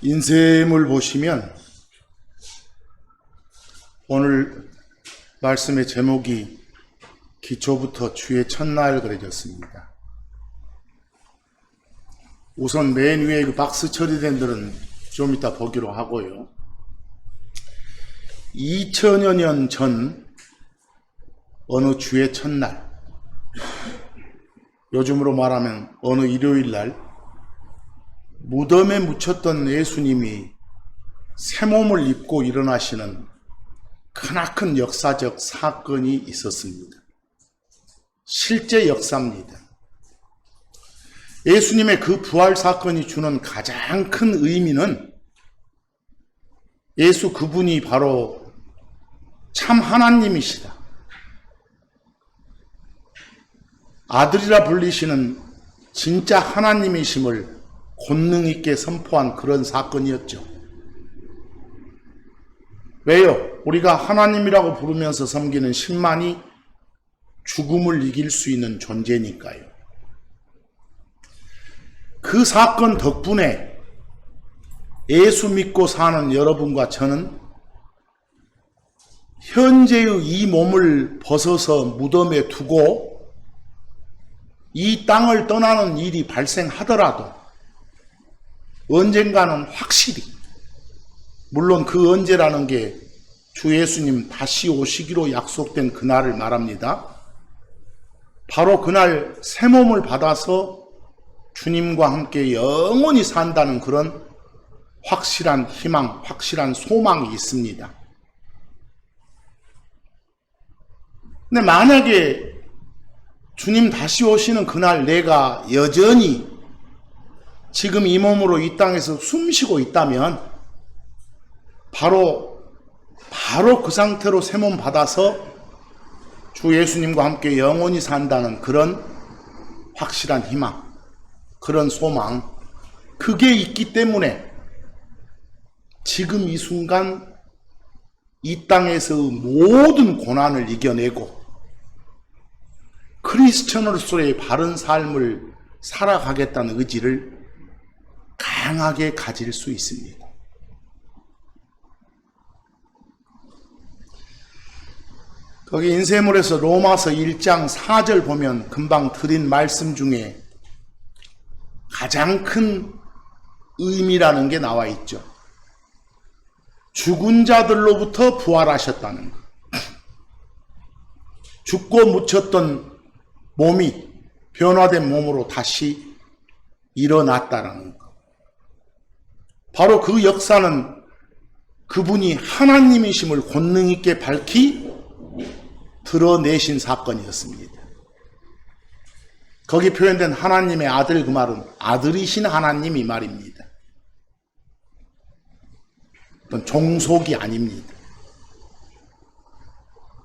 인쇄물 보시면 오늘 말씀의 제목이 기초부터 주의 첫날 그려졌습니다. 우선 맨 위에 그 박스 처리된 들은 좀 이따 보기로 하고요. 2000여 년 전 어느 주의 첫날, 요즘으로 말하면 어느 일요일날 무덤에 묻혔던 예수님이 새 몸을 입고 일어나시는 크나큰 역사적 사건이 있었습니다. 실제 역사입니다. 예수님의 그 부활 사건이 주는 가장 큰 의미는 예수 그분이 바로 참 하나님이시다, 아들이라 불리시는 진짜 하나님이심을 권능 있게 선포한 그런 사건이었죠. 왜요? 우리가 하나님이라고 부르면서 섬기는 신만이 죽음을 이길 수 있는 존재니까요. 그 사건 덕분에 예수 믿고 사는 여러분과 저는 현재의 이 몸을 벗어서 무덤에 두고 이 땅을 떠나는 일이 발생하더라도 언젠가는 확실히, 물론 그 언제라는 게 주 예수님 다시 오시기로 약속된 그날을 말합니다. 바로 그날 새 몸을 받아서 주님과 함께 영원히 산다는 그런 확실한 희망, 확실한 소망이 있습니다. 근데 만약에 주님 다시 오시는 그날 내가 여전히 지금 이 몸으로 이 땅에서 숨쉬고 있다면 바로 그 상태로 새 몸 받아서 주 예수님과 함께 영원히 산다는 그런 확실한 희망, 그런 소망, 그게 있기 때문에 지금 이 순간 이 땅에서의 모든 고난을 이겨내고 크리스천으로서의 바른 삶을 살아가겠다는 의지를 강하게 가질 수 있습니다. 거기 인쇄물에서 로마서 1장 4절 보면 금방 드린 말씀 중에 가장 큰 의미라는 게 나와 있죠. 죽은 자들로부터 부활하셨다는 것. 죽고 묻혔던 몸이 변화된 몸으로 다시 일어났다는 것. 바로 그 역사는 그분이 하나님이심을 권능 있게 밝히 드러내신 사건이었습니다. 거기 표현된 하나님의 아들, 그 말은 아들이신 하나님이 말입니다. 어떤 종속이 아닙니다.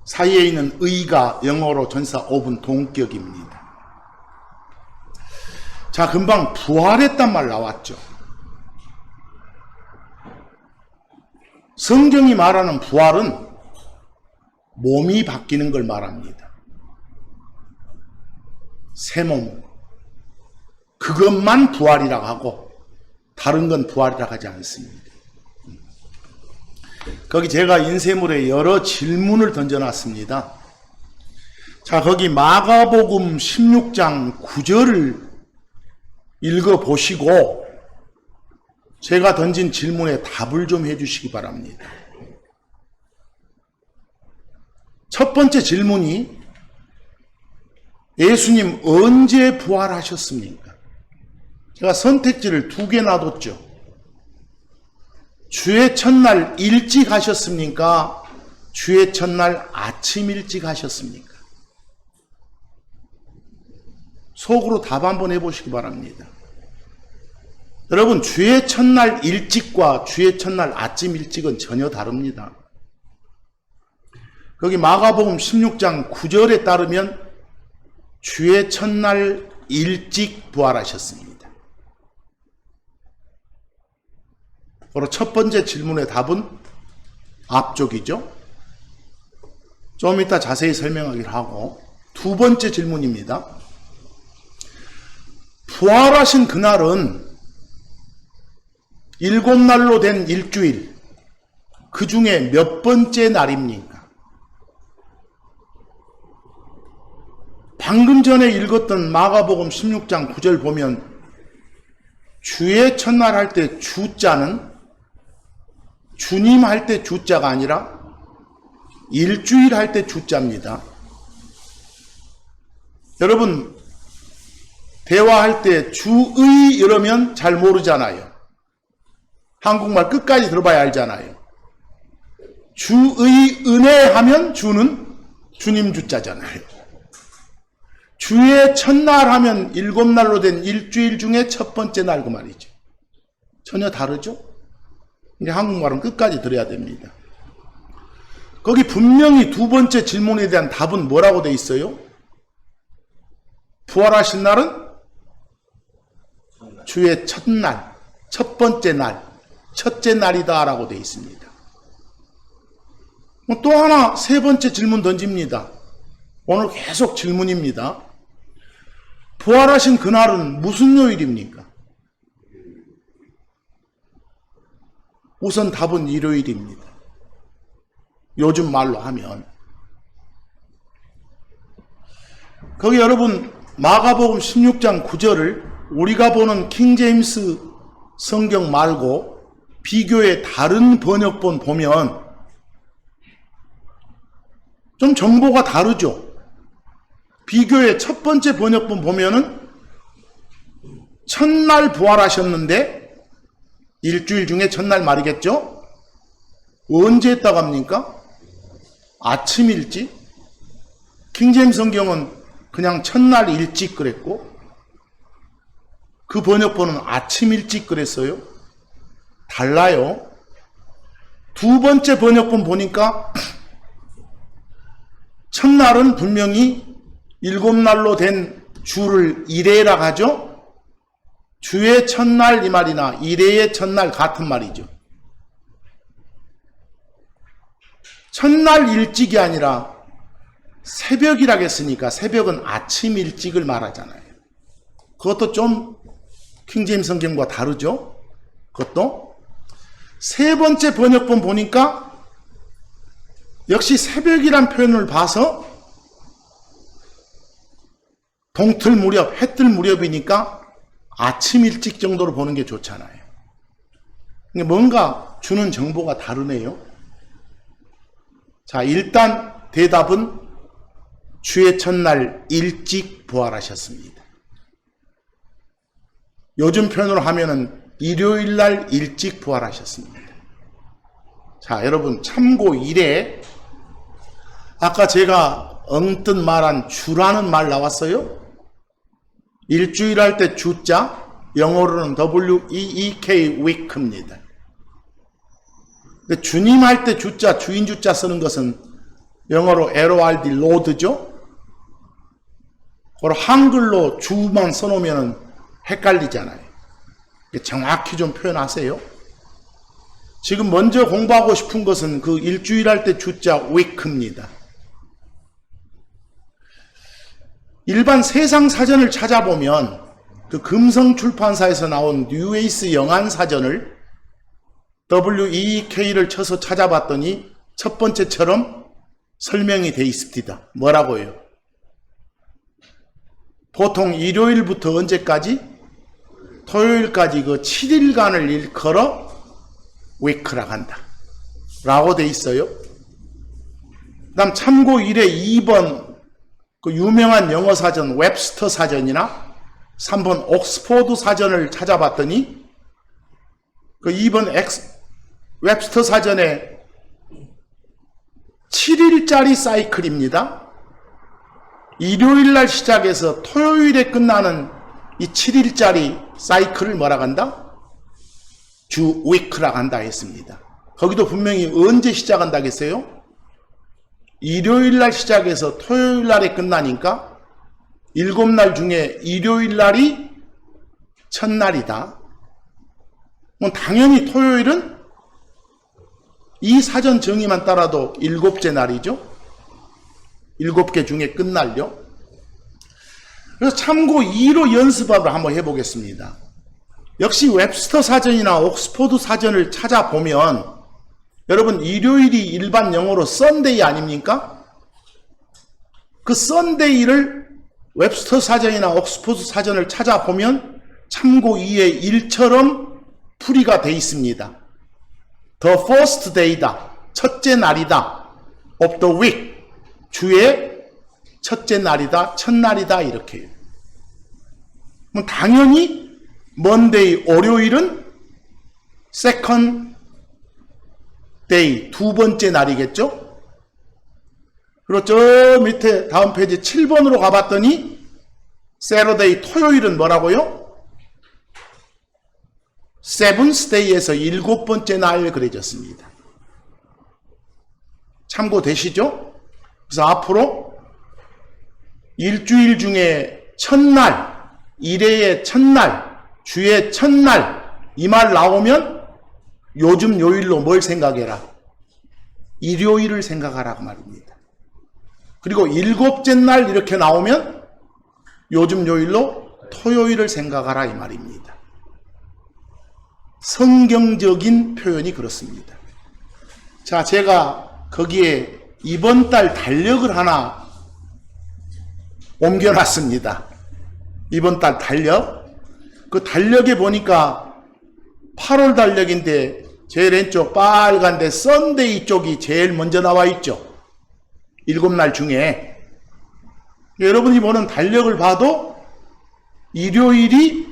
사이에 있는 의가 영어로 전사 오분 동격입니다. 자, 금방 부활했단 말 나왔죠. 성경이 말하는 부활은 몸이 바뀌는 걸 말합니다. 새 몸. 그것만 부활이라고 하고 다른 건 부활이라고 하지 않습니다. 거기 제가 인쇄물에 여러 질문을 던져놨습니다. 자, 거기 마가복음 16장 9절을 읽어보시고 제가 던진 질문에 답을 좀 해주시기 바랍니다. 첫 번째 질문이 예수님 언제 부활하셨습니까? 제가 선택지를 2개 놔뒀죠. 주의 첫날 일찍 하셨습니까? 주의 첫날 아침 일찍 하셨습니까? 속으로 답 한번 해보시기 바랍니다. 여러분, 주의 첫날 일찍과 주의 첫날 아침 일찍은 전혀 다릅니다. 여기 마가복음 16장 9절에 따르면 주의 첫날 일찍 부활하셨습니다. 바로 첫 번째 질문의 답은 앞쪽이죠. 좀 이따 자세히 설명하기로 하고, 두 번째 질문입니다. 부활하신 그날은 7날로 된 일주일, 그 중에 몇 번째 날입니까? 방금 전에 읽었던 마가복음 16장 9절 보면 주의 첫날 할 때 주자는 주님 할 때 주자가 아니라 일주일 할 때 주자입니다. 여러분, 대화할 때 주의 이러면 잘 모르잖아요. 한국말 끝까지 들어봐야 알잖아요. 주의 은혜 하면 주는 주님 주자잖아요. 주의 첫날 하면 7날로 된 일주일 중에 첫 번째 날 그 말이죠. 전혀 다르죠? 이제 한국말은 끝까지 들어야 됩니다. 거기 분명히 두 번째 질문에 대한 답은 뭐라고 돼 있어요? 부활하신 날은 주의 첫날, 첫 번째 날, 첫째 날이다 라고 돼 있습니다. 또 하나 세 번째 질문 던집니다. 오늘 계속 질문입니다. 부활하신 그날은 무슨 요일입니까? 우선 답은 일요일입니다. 요즘 말로 하면. 거기 여러분 마가복음 16장 9절을 우리가 보는 킹제임스 성경 말고 비교의 다른 번역본 보면 좀 정보가 다르죠. 비교의 첫 번째 번역본 보면은 첫날 부활하셨는데 일주일 중에 첫날 말이겠죠? 언제 했다고 합니까? 아침 일찍? 킹제임스 성경은 그냥 첫날 일찍 그랬고 그 번역본은 아침 일찍 그랬어요. 달라요. 두 번째 번역본 보니까 첫날은 분명히 7날로 된 주를 이레라 하죠. 주의 첫날 이 말이나 이레의 첫날 같은 말이죠. 첫날 일찍이 아니라 새벽이라고 했으니까 새벽은 아침 일찍을 말하잖아요. 그것도 좀 킹제임스 성경과 다르죠. 그것도 세 번째 번역본 보니까 역시 새벽이란 표현을 봐서 동틀 무렵, 해뜰 무렵이니까 아침 일찍 정도로 보는 게 좋잖아요. 뭔가 주는 정보가 다르네요. 자, 일단 대답은 주의 첫날 일찍 부활하셨습니다. 요즘 표현으로 하면은 일요일 날 일찍 부활하셨습니다. 자, 여러분 참고 1에 아까 제가 엉뜻 말한 주라는 말 나왔어요? 일주일 할 때 주자, 영어로는 W-E-E-K, week입니다. 주님 할 때 주자, 주인 주자 쓰는 것은 영어로 L-O-R-D, Lord죠? 그걸 한글로 주만 써놓으면 헷갈리잖아요. 정확히 좀 표현하세요. 지금 먼저 공부하고 싶은 것은 그 일주일 할 때 주자, week입니다. 일반 세상 사전을 찾아보면 그 금성출판사에서 나온 뉴에이스 영한 사전을 WEK를 쳐서 찾아봤더니 첫 번째처럼 설명이 돼 있습니다. 뭐라고요? 보통 일요일부터 언제까지? 토요일까지 그 7일간을 일컬어 week라고 한다 라고 돼 있어요. 그 다음 참고 1에 2번 그 유명한 영어 사전 웹스터 사전이나 3번 옥스포드 사전을 찾아봤더니 그 2번 웹스터 사전에 7일짜리 사이클입니다. 일요일날 시작해서 토요일에 끝나는 이 7일짜리 사이클을 뭐라고 한다? 주 위크라고 한다 했습니다. 거기도 분명히 언제 시작한다고 했어요? 일요일날 시작해서 토요일날에 끝나니까 7날 중에 일요일날이 첫날이다. 당연히 토요일은 이 사전 정의만 따라도 7째 날이죠. 7개 중에 끝날요. 그래서 참고 2로 연습을 한번 해보겠습니다. 역시 웹스터 사전이나 옥스포드 사전을 찾아보면 여러분 일요일이 일반 영어로 썬데이 아닙니까? 그 썬데이를 웹스터 사전이나 옥스포드 사전을 찾아보면 참고 2의 1처럼 풀이가 돼 있습니다. The first day다. 첫째 날이다. of the week. 주의 첫째 날이다. 첫날이다. 이렇게요. 그럼 당연히 Monday, 월요일은 second day, 두 번째 날이겠죠? 그리고 저 밑에 다음 페이지 7번으로 가봤더니 Saturday, 토요일은 뭐라고요? seventh day에서 일곱 번째 날 그려졌습니다. 참고되시죠? 그래서 앞으로 일주일 중에 첫날, 일회의 첫날, 주의 첫날 이 말 나오면 요즘 요일로 뭘 생각해라? 일요일을 생각하라고 말입니다. 그리고 일곱째 날 이렇게 나오면 요즘 요일로 토요일을 생각하라 이 말입니다. 성경적인 표현이 그렇습니다. 자, 제가 거기에 이번 달 달력을 하나 옮겨놨습니다. 이번 달 달력. 그 달력에 보니까 8월 달력인데 제일 왼쪽 빨간데 썬데이 쪽이 제일 먼저 나와 있죠. 7날 중에. 여러분이 보는 달력을 봐도 일요일이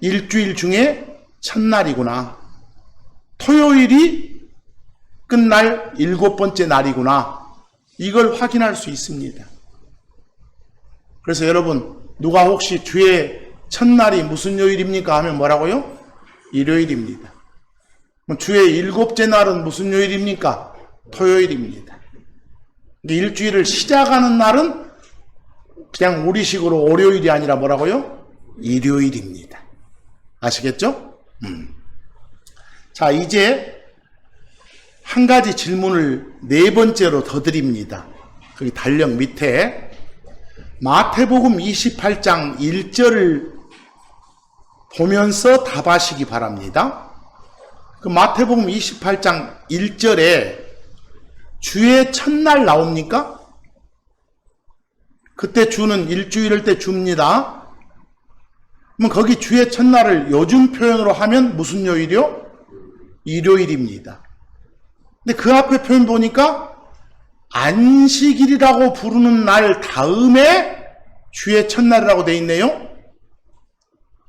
일주일 중에 첫날이구나. 토요일이 끝날 일곱 번째 날이구나. 이걸 확인할 수 있습니다. 그래서 여러분, 누가 혹시 주의 첫날이 무슨 요일입니까? 하면 뭐라고요? 일요일입니다. 주의 일곱째 날은 무슨 요일입니까? 토요일입니다. 일주일을 시작하는 날은 그냥 우리식으로 월요일이 아니라 뭐라고요? 일요일입니다. 아시겠죠? 자, 이제 한 가지 질문을 네 번째로 더 드립니다. 거기 달력 밑에 마태복음 28장 1절을 보면서 답하시기 바랍니다. 그 마태복음 28장 1절에 주의 첫날 나옵니까? 그때 주는 일주일일 때 줍니다. 그럼 거기 주의 첫날을 요즘 표현으로 하면 무슨 요일이요? 일요일입니다. 근데 그 앞에 표현 보니까 안식일이라고 부르는 날 다음에 주의 첫날이라고 되어 있네요.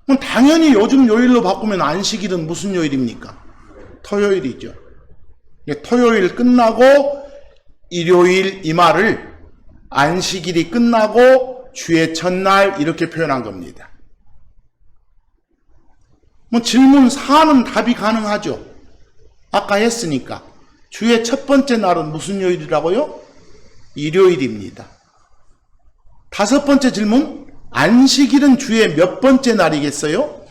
그럼 당연히 요즘 요일로 바꾸면 안식일은 무슨 요일입니까? 토요일이죠. 토요일 끝나고 일요일 이 말을 안식일이 끝나고 주의 첫날 이렇게 표현한 겁니다. 뭐 질문 4는 답이 가능하죠. 아까 했으니까. 주의 첫 번째 날은 무슨 요일이라고요? 일요일입니다. 다섯 번째 질문, 안식일은 주의 몇 번째 날이겠어요?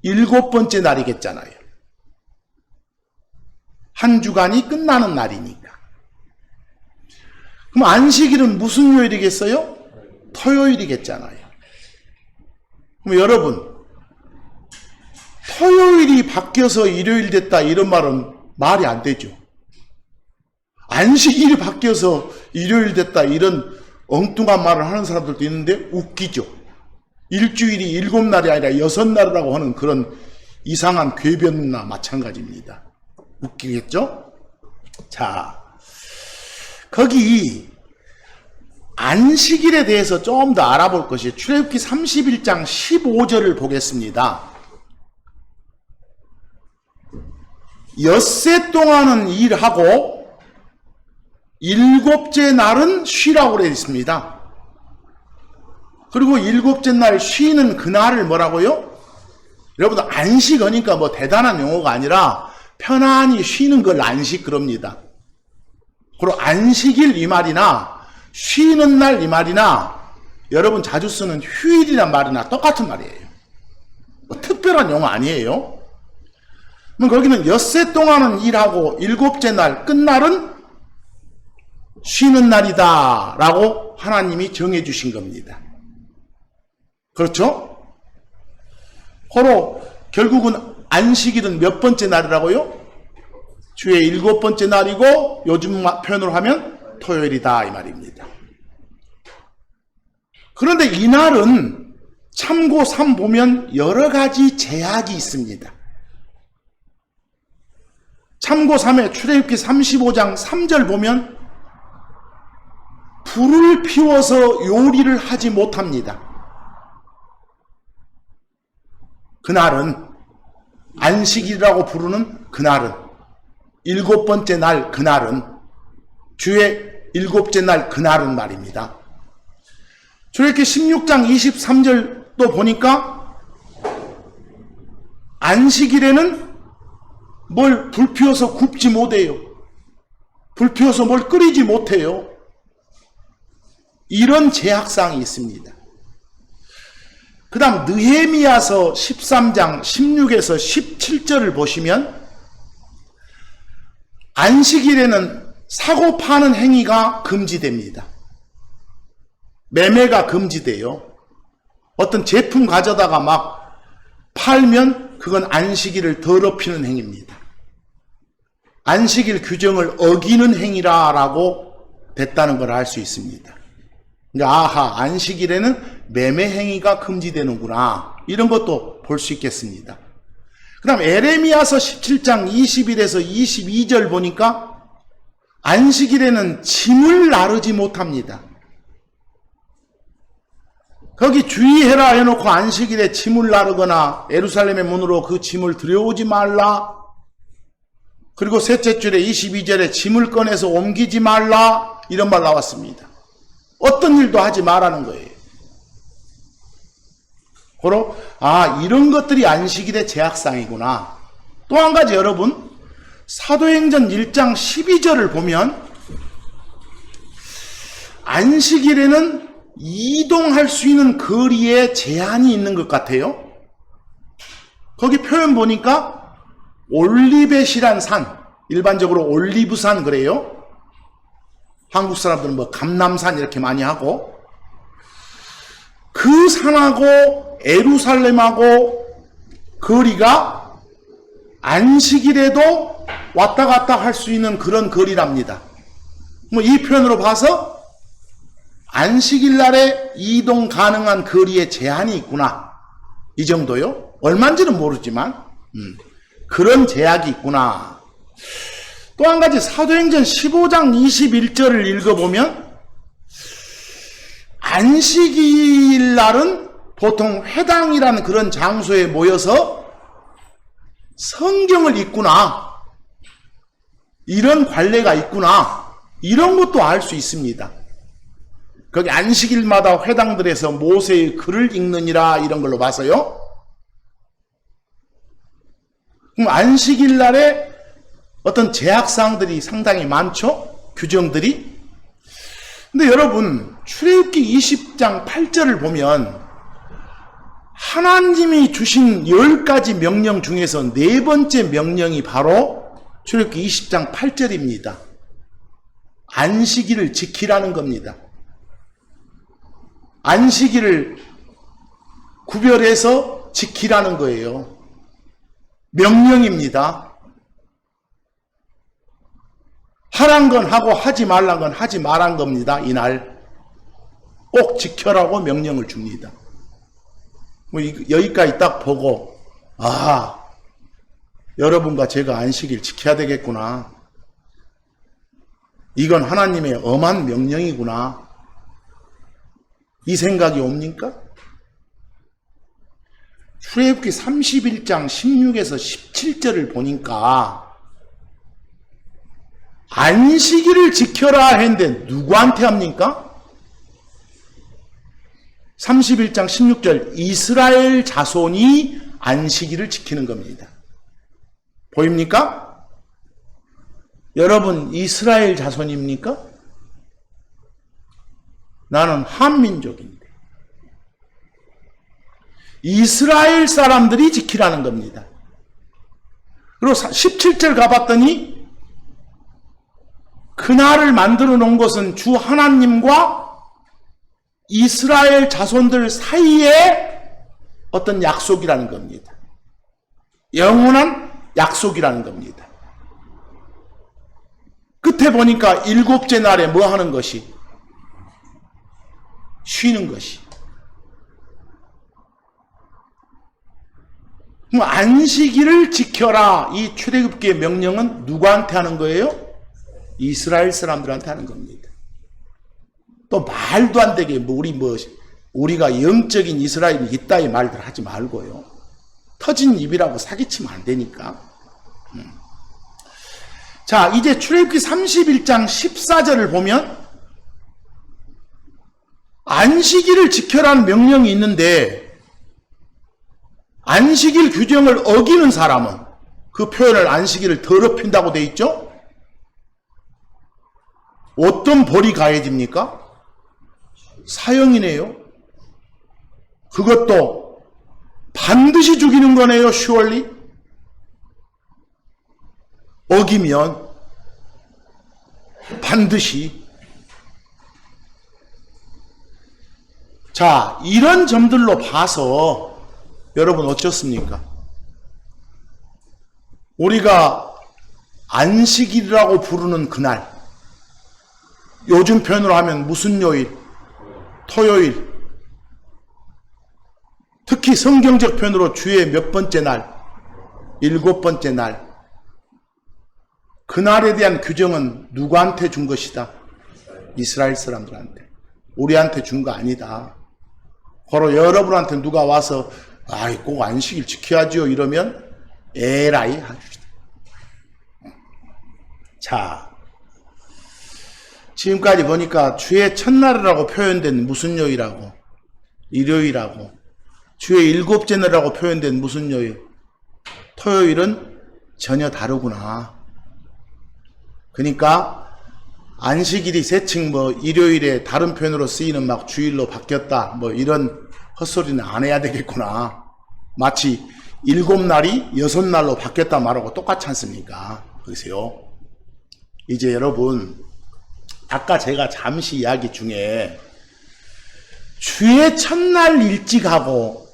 일곱 번째 날이겠잖아요. 한 주간이 끝나는 날이니까. 그럼 안식일은 무슨 요일이겠어요? 토요일이겠잖아요. 그럼 여러분, 토요일이 바뀌어서 일요일 됐다 이런 말은 말이 안 되죠. 안식일이 바뀌어서 일요일 됐다 이런 엉뚱한 말을 하는 사람들도 있는데 웃기죠. 일주일이 7날이 아니라 6날이라고 하는 그런 이상한 궤변이나 마찬가지입니다. 웃기겠죠? 자, 거기 안식일에 대해서 좀 더 알아볼 것이 출애굽기 31장 15절을 보겠습니다. 엿새 동안은 일하고 일곱째 날은 쉬라고 되어 있습니다. 그리고 일곱째 날 쉬는 그날을 뭐라고요? 여러분 안식어니까 뭐 대단한 용어가 아니라 편안히 쉬는 걸 안식 그럽니다. 그리고 안식일 이 말이나 쉬는 날 이 말이나 여러분 자주 쓰는 휴일이란 말이나 똑같은 말이에요. 뭐 특별한 용어 아니에요. 그럼 거기는 엿새 동안은 일하고 일곱째 날 끝날은 쉬는 날이다 라고 하나님이 정해 주신 겁니다. 그렇죠? 호로 결국은 안식일은 몇 번째 날이라고요? 주의 7번째 날이고 요즘 표현으로 하면 토요일이다 이 말입니다. 그런데 이날은 참고 3 보면 여러 가지 제약이 있습니다. 참고 3에 출애굽기 35장 3절 보면 불을 피워서 요리를 하지 못합니다. 그날은 안식일이라고 부르는 그날은 7번째 날 그날은 주의 7째 날 그날은 말입니다. 출애굽기 16장 23절 또 보니까 안식일에는 뭘 불 피워서 굽지 못해요. 불 피워서 뭘 끓이지 못해요. 이런 제약사항이 있습니다. 그 다음 느헤미야서 13장 16에서 17절을 보시면 안식일에는 사고 파는 행위가 금지됩니다. 매매가 금지돼요. 어떤 제품 가져다가 막 팔면 그건 안식일을 더럽히는 행위입니다. 안식일 규정을 어기는 행위라고 됐다는 걸 알 수 있습니다. 아하, 안식일에는 매매 행위가 금지되는구나. 이런 것도 볼 수 있겠습니다. 그 다음 에레미야서 17장 21에서 22절 보니까 안식일에는 짐을 나르지 못합니다. 거기 주의해라 해놓고 안식일에 짐을 나르거나 예루살렘의 문으로 그 짐을 들여오지 말라. 그리고 셋째 줄에 22절에 짐을 꺼내서 옮기지 말라. 이런 말 나왔습니다. 어떤 일도 하지 말라는 거예요. 고로 이런 것들이 안식일의 제약상이구나. 또 한 가지 여러분, 사도행전 1장 12절을 보면 안식일에는 이동할 수 있는 거리에 제한이 있는 것 같아요. 거기 표현 보니까 올리벳이란 산, 일반적으로 올리브산 그래요. 한국 사람들은 뭐 감람산 이렇게 많이 하고, 그 산하고 예루살렘하고 거리가 안식일에도 왔다 갔다 할 수 있는 그런 거리랍니다. 뭐 이 표현으로 봐서 안식일 날에 이동 가능한 거리에 제한이 있구나. 이 정도요. 얼마인지는 모르지만 그런 제약이 있구나. 또 한 가지 사도행전 15장 21절을 읽어보면 안식일 날은 보통 회당이라는 그런 장소에 모여서 성경을 읽구나. 이런 관례가 있구나. 이런 것도 알 수 있습니다. 거기 안식일마다 회당들에서 모세의 글을 읽느니라 이런 걸로 봐서요. 그럼 안식일 날에 어떤 제약사항들이 상당히 많죠? 규정들이. 근데 여러분, 출애굽기 20장 8절을 보면 하나님이 주신 10가지 명령 중에서 4번째 명령이 바로 출애굽기 20장 8절입니다. 안식일을 지키라는 겁니다. 안식일을 구별해서 지키라는 거예요. 명령입니다. 하란 건 하고 하지 말란 건 하지 말란 겁니다. 이날 꼭 지켜라고 명령을 줍니다. 뭐 여기까지 딱 보고 여러분과 제가 안식일 지켜야 되겠구나. 이건 하나님의 엄한 명령이구나. 이 생각이 옵니까? 출애굽기 31장 16에서 17절을 보니까 안식일을 지켜라 했는데 누구한테 합니까? 31장 16절 이스라엘 자손이 안식일을 지키는 겁니다. 보입니까? 여러분 이스라엘 자손입니까? 나는 한민족인데 이스라엘 사람들이 지키라는 겁니다. 그리고 17절 가봤더니 그날을 만들어 놓은 것은 주 하나님과 이스라엘 자손들 사이에 어떤 약속이라는 겁니다. 영원한 약속이라는 겁니다. 끝에 보니까 일곱째 날에 뭐 하는 것이? 쉬는 것이. 안식일을 지켜라. 이 출애굽기의 명령은 누구한테 하는 거예요? 이스라엘 사람들한테 하는 겁니다. 또 말도 안 되게 우리가 영적인 이스라엘이 있다 이 말들 하지 말고요. 터진 입이라고 사기치면 안 되니까. 자, 이제 출애굽기 31장 14절을 보면 안식일을 지켜라는 명령이 있는데 안식일 규정을 어기는 사람은 그 표현을 안식일을 더럽힌다고 돼 있죠? 어떤 벌이 가해집니까? 사형이네요. 그것도 반드시 죽이는 거네요. surely. 어기면 반드시. 자, 이런 점들로 봐서 여러분 어쩌습니까? 우리가 안식일이라고 부르는 그날, 요즘 표현으로 하면 무슨 요일? 토요일. 특히 성경적 표현으로 주의 몇 번째 날? 일곱 번째 날. 그날에 대한 규정은 누구한테 준 것이다? 이스라엘 사람들한테. 우리한테 준 거 아니다. 바로 여러분한테 누가 와서 아이 꼭 안식일 지켜야지요 이러면 에라이 하시다. 자, 지금까지 보니까 주의 첫날이라고 표현된 무슨 요일하고 일요일하고 주의 일곱째 날이라고 표현된 무슨 요일 토요일은 전혀 다르구나. 그러니까 안식일이 세칭 일요일에 다른 표현으로 쓰이는 막 주일로 바뀌었다 이런 헛소리는 안 해야 되겠구나. 마치 일곱 날이 여섯 날로 바뀌었다 말하고 똑같지 않습니까? 그러세요. 이제 여러분 아까 제가 잠시 이야기 중에 주의 첫날 일찍하고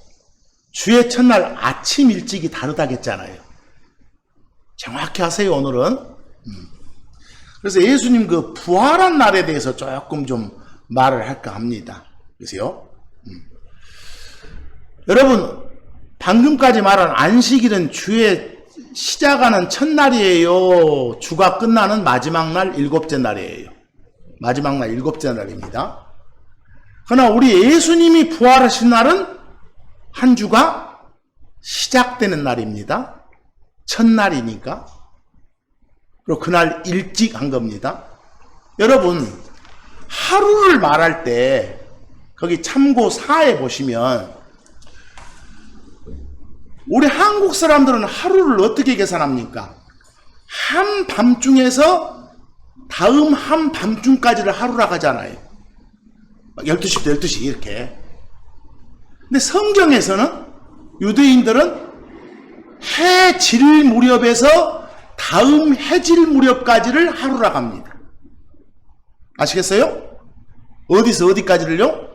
주의 첫날 아침 일찍이 다르다겠잖아요. 정확히 하세요 오늘은. 그래서 예수님 그 부활한 날에 대해서 조금 좀 말을 할까 합니다. 그래서요. 여러분 방금까지 말한 안식일은 주의 시작하는 첫날이에요? 주가 끝나는 마지막 날 일곱째 날이에요? 마지막 날 일곱째 날입니다. 그러나 우리 예수님이 부활하신 날은 한 주가 시작되는 날입니다. 첫날이니까. 그리고 그날 일찍 한 겁니다. 여러분 하루를 말할 때 거기 참고 4에 보시면 우리 한국 사람들은 하루를 어떻게 계산합니까? 한밤중에서 다음 한밤중까지를 하루라 하잖아요. 12시부터 12시 이렇게. 근데 성경에서는 유대인들은 해 질 무렵에서 다음 해질 무렵까지를 하루라 합니다. 아시겠어요? 어디서 어디까지를요?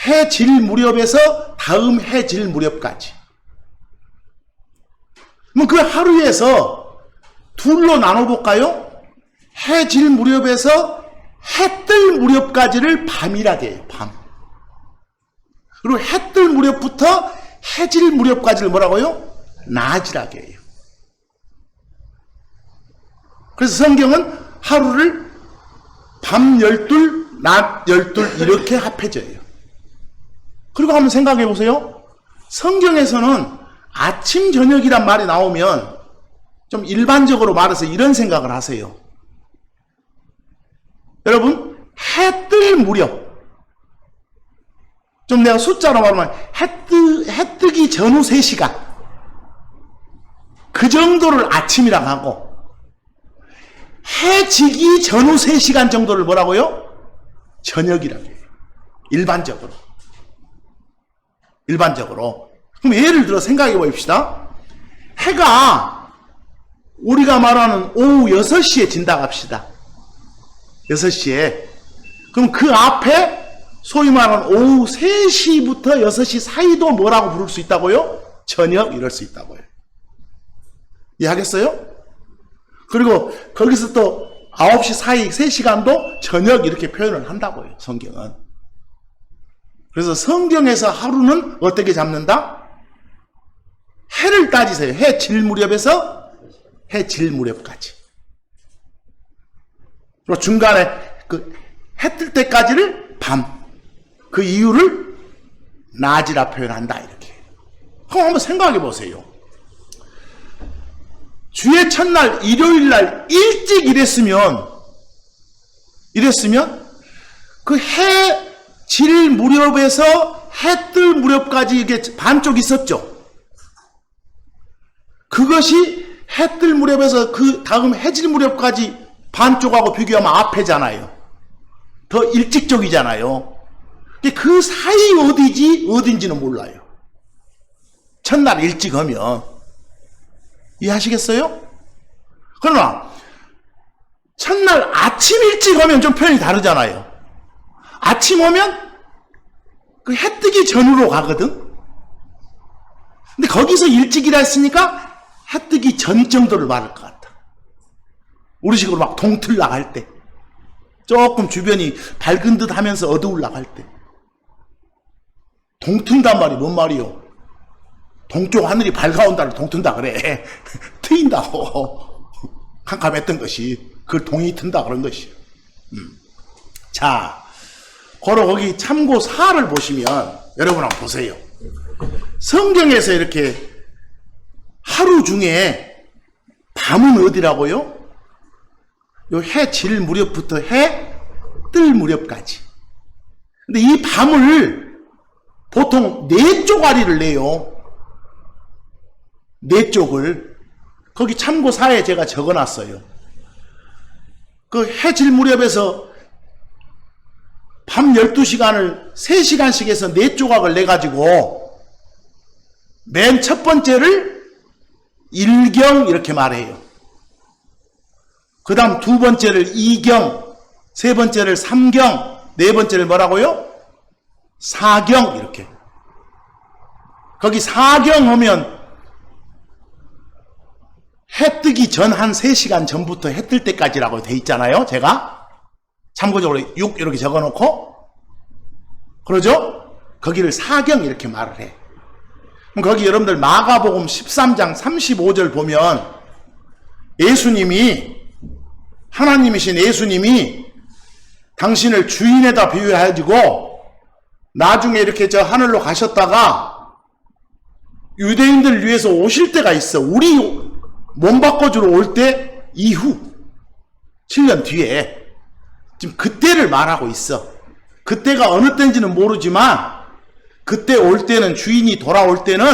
해 질 무렵에서 다음 해 질 무렵까지. 그럼 그 하루에서 둘로 나눠볼까요? 해 질 무렵에서 해 뜰 무렵까지를 밤이라게 해요. 밤. 그리고 해 뜰 무렵부터 해 질 무렵까지를 뭐라고요? 낮이라게 해요. 그래서 성경은 하루를 밤 12, 낮 12 이렇게 합해져요. 그리고 한번 생각해 보세요. 성경에서는 아침 저녁이란 말이 나오면 좀 일반적으로 말해서 이런 생각을 하세요. 여러분 해 뜰 무렵, 좀 내가 숫자로 말하면 해 뜨기 전후 3시간 그 정도를 아침이라고 하고 해 지기 전후 3시간 정도를 뭐라고요? 저녁이라고 해요. 일반적으로. 그럼 예를 들어 생각해 봅시다. 해가 우리가 말하는 오후 6시에 진다 합시다. 6시에. 그럼 그 앞에 소위 말하는 오후 3시부터 6시 사이도 뭐라고 부를 수 있다고요? 저녁 이럴 수 있다고요. 이해하겠어요? 그리고 거기서 또 9시 사이 3시간도 저녁 이렇게 표현을 한다고요. 성경은. 그래서 성경에서 하루는 어떻게 잡는다? 해를 따지세요. 해 질 무렵에서 해 질 무렵까지. 그리고 중간에 그 해 뜰 때까지를 밤. 그 이유를 낮이라 표현한다. 이렇게. 그럼 한번 생각해 보세요. 주의 첫날 일요일날 일찍 일했으면 그 해 질 무렵에서 해 뜰 무렵까지 이게 반쪽 있었죠. 그것이 해 뜰 무렵에서 그 다음 해질 무렵까지 반쪽하고 비교하면 앞에잖아요. 더 일찍적이잖아요. 그 사이 어딘지는 몰라요. 첫날 일찍 하면. 이해하시겠어요? 그러나 첫날 아침 일찍 하면 좀 표현이 다르잖아요. 아침 오면 그 해 뜨기 전으로 가거든. 근데 거기서 일찍이라 했으니까 해 뜨기 전 정도를 말할 것 같아. 우리식으로 막 동틀 나갈 때, 조금 주변이 밝은 듯 하면서 어두울 나갈 때. 동튼단 말이 뭔 말이요? 동쪽 하늘이 밝아온다를 동튼다 그래. 트인다고. 캄캄했던 것이 그걸 동이 튼다 그런 것이요. 자, 바로 거기 참고 4를 보시면 여러분 한번 보세요. 성경에서 이렇게 하루 중에 밤은 어디라고요? 요 해 질 무렵부터 해 뜰 무렵까지. 근데 이 밤을 보통 4쪼가리를 내요. 4쪽을. 거기 참고 4에 제가 적어놨어요. 그 해 질 무렵에서 밤 12시간을 3시간씩 해서 4조각을 내가지고 맨 첫 번째를 일경 이렇게 말해요. 그 다음 두 번째를 이경, 세 번째를 삼경, 네 번째를 뭐라고요? 사경 이렇게. 거기 사경 하면 해 뜨기 전 한 3시간 전부터 해 뜰 때까지라고 돼 있잖아요. 제가 참고적으로 6 이렇게 적어놓고 그러죠? 거기를 사경 이렇게 말을 해. 그럼 거기 여러분들 마가복음 13장 35절 보면 예수님이, 하나님이신 예수님이 당신을 주인에다 비유해가지고 나중에 이렇게 저 하늘로 가셨다가 유대인들 위해서 오실 때가 있어. 우리 몸 바꿔주러 올 때 이후 7년 뒤에 지금 그때를 말하고 있어. 그때가 어느 때인지는 모르지만 그때 올 때는, 주인이 돌아올 때는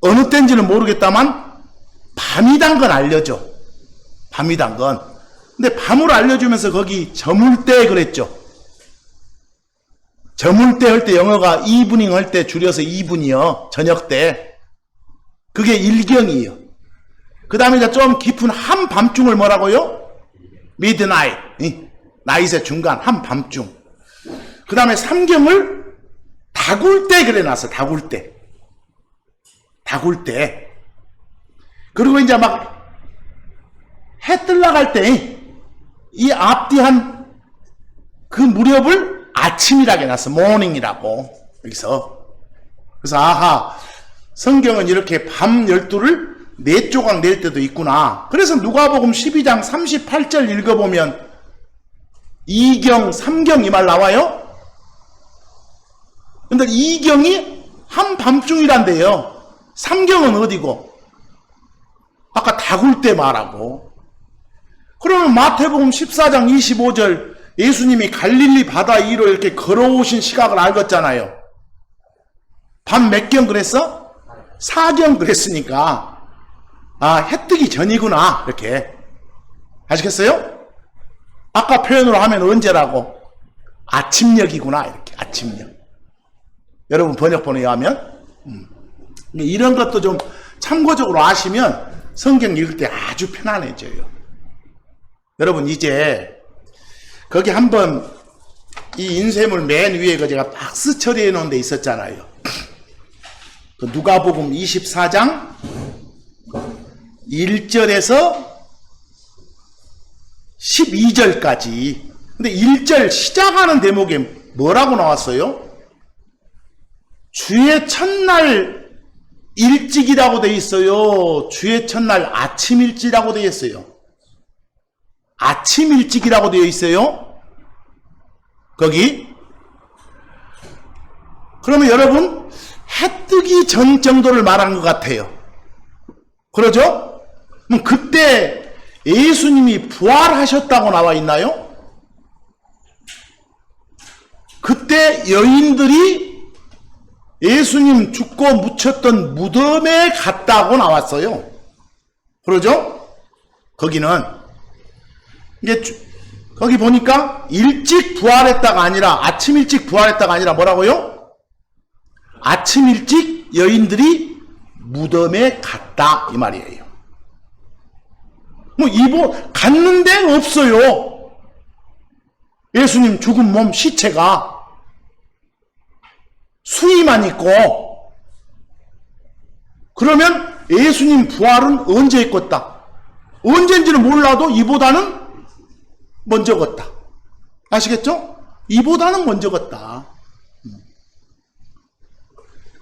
어느 때인지는 모르겠다만 밤이란 건 알려줘. 밤이란 건. 근데 밤을 알려주면서 거기 저물 때 그랬죠. 저물 때 할 때 영어가 이브닝 할 때 줄여서 이분이요. 저녁 때. 그게 일경이에요. 그 다음에 이제 좀 깊은 한밤중을 뭐라고요? 미드나잇. 나잇의 중간 한밤중. 그 다음에 삼경을 다굴 때 그래 놨어. 다굴 때. 다굴 때. 그리고 이제 막 해 뜰나갈 때 이 앞뒤 한 그 무렵을 아침이라고 해놨어. 모닝이라고. 여기서. 그래서 아하, 성경은 이렇게 밤 12를 4조각 낼 때도 있구나. 그래서 누가복음 12장 38절 읽어보면 이경, 삼경 이 말 나와요. 근데 이경이 한밤중이란데요. 삼경은 어디고? 아까 다굴 때 말하고. 그러면 마태복음 14장 25절 예수님이 갈릴리 바다 위로 이렇게 걸어오신 시각을 알겠잖아요. 밤 몇 경 그랬어? 4경 그랬으니까 아, 해 뜨기 전이구나. 이렇게. 아시겠어요? 아까 표현으로 하면 언제라고? 아침녘이구나. 이렇게. 아침녘. 여러분 번역본에 의하면 이런 것도 좀 참고적으로 아시면 성경 읽을 때 아주 편안해져요. 여러분 이제 거기 한번 이 인쇄물 맨 위에 그 제가 박스 처리해 놓은 데 있었잖아요. 그 누가복음 24장 1절에서 12절까지. 근데 1절 시작하는 대목에 뭐라고 나왔어요? 주의 첫날 일찍이라고 돼 있어요. 주의 첫날 아침 일찍이라고 돼 있어요. 아침 일찍이라고 되어 있어요. 거기. 그러면 여러분 해 뜨기 전 정도를 말한 것 같아요. 그러죠? 그럼 그때 예수님이 부활하셨다고 나와 있나요? 그때 여인들이 예수님 죽고 묻혔던 무덤에 갔다고 나왔어요. 그러죠? 거기는 이게 거기 보니까 일찍 부활했다가 아니라 아침 일찍 부활했다가 아니라 뭐라고요? 아침 일찍 여인들이 무덤에 갔다 이 말이에요. 뭐 갔는데 없어요. 예수님 죽은 몸 시체가 수의만 있고. 그러면 예수님 부활은 언제 있겠다? 언제인지는 몰라도 이보다는 먼저 걷다. 아시겠죠? 이보다는 먼저 걷다.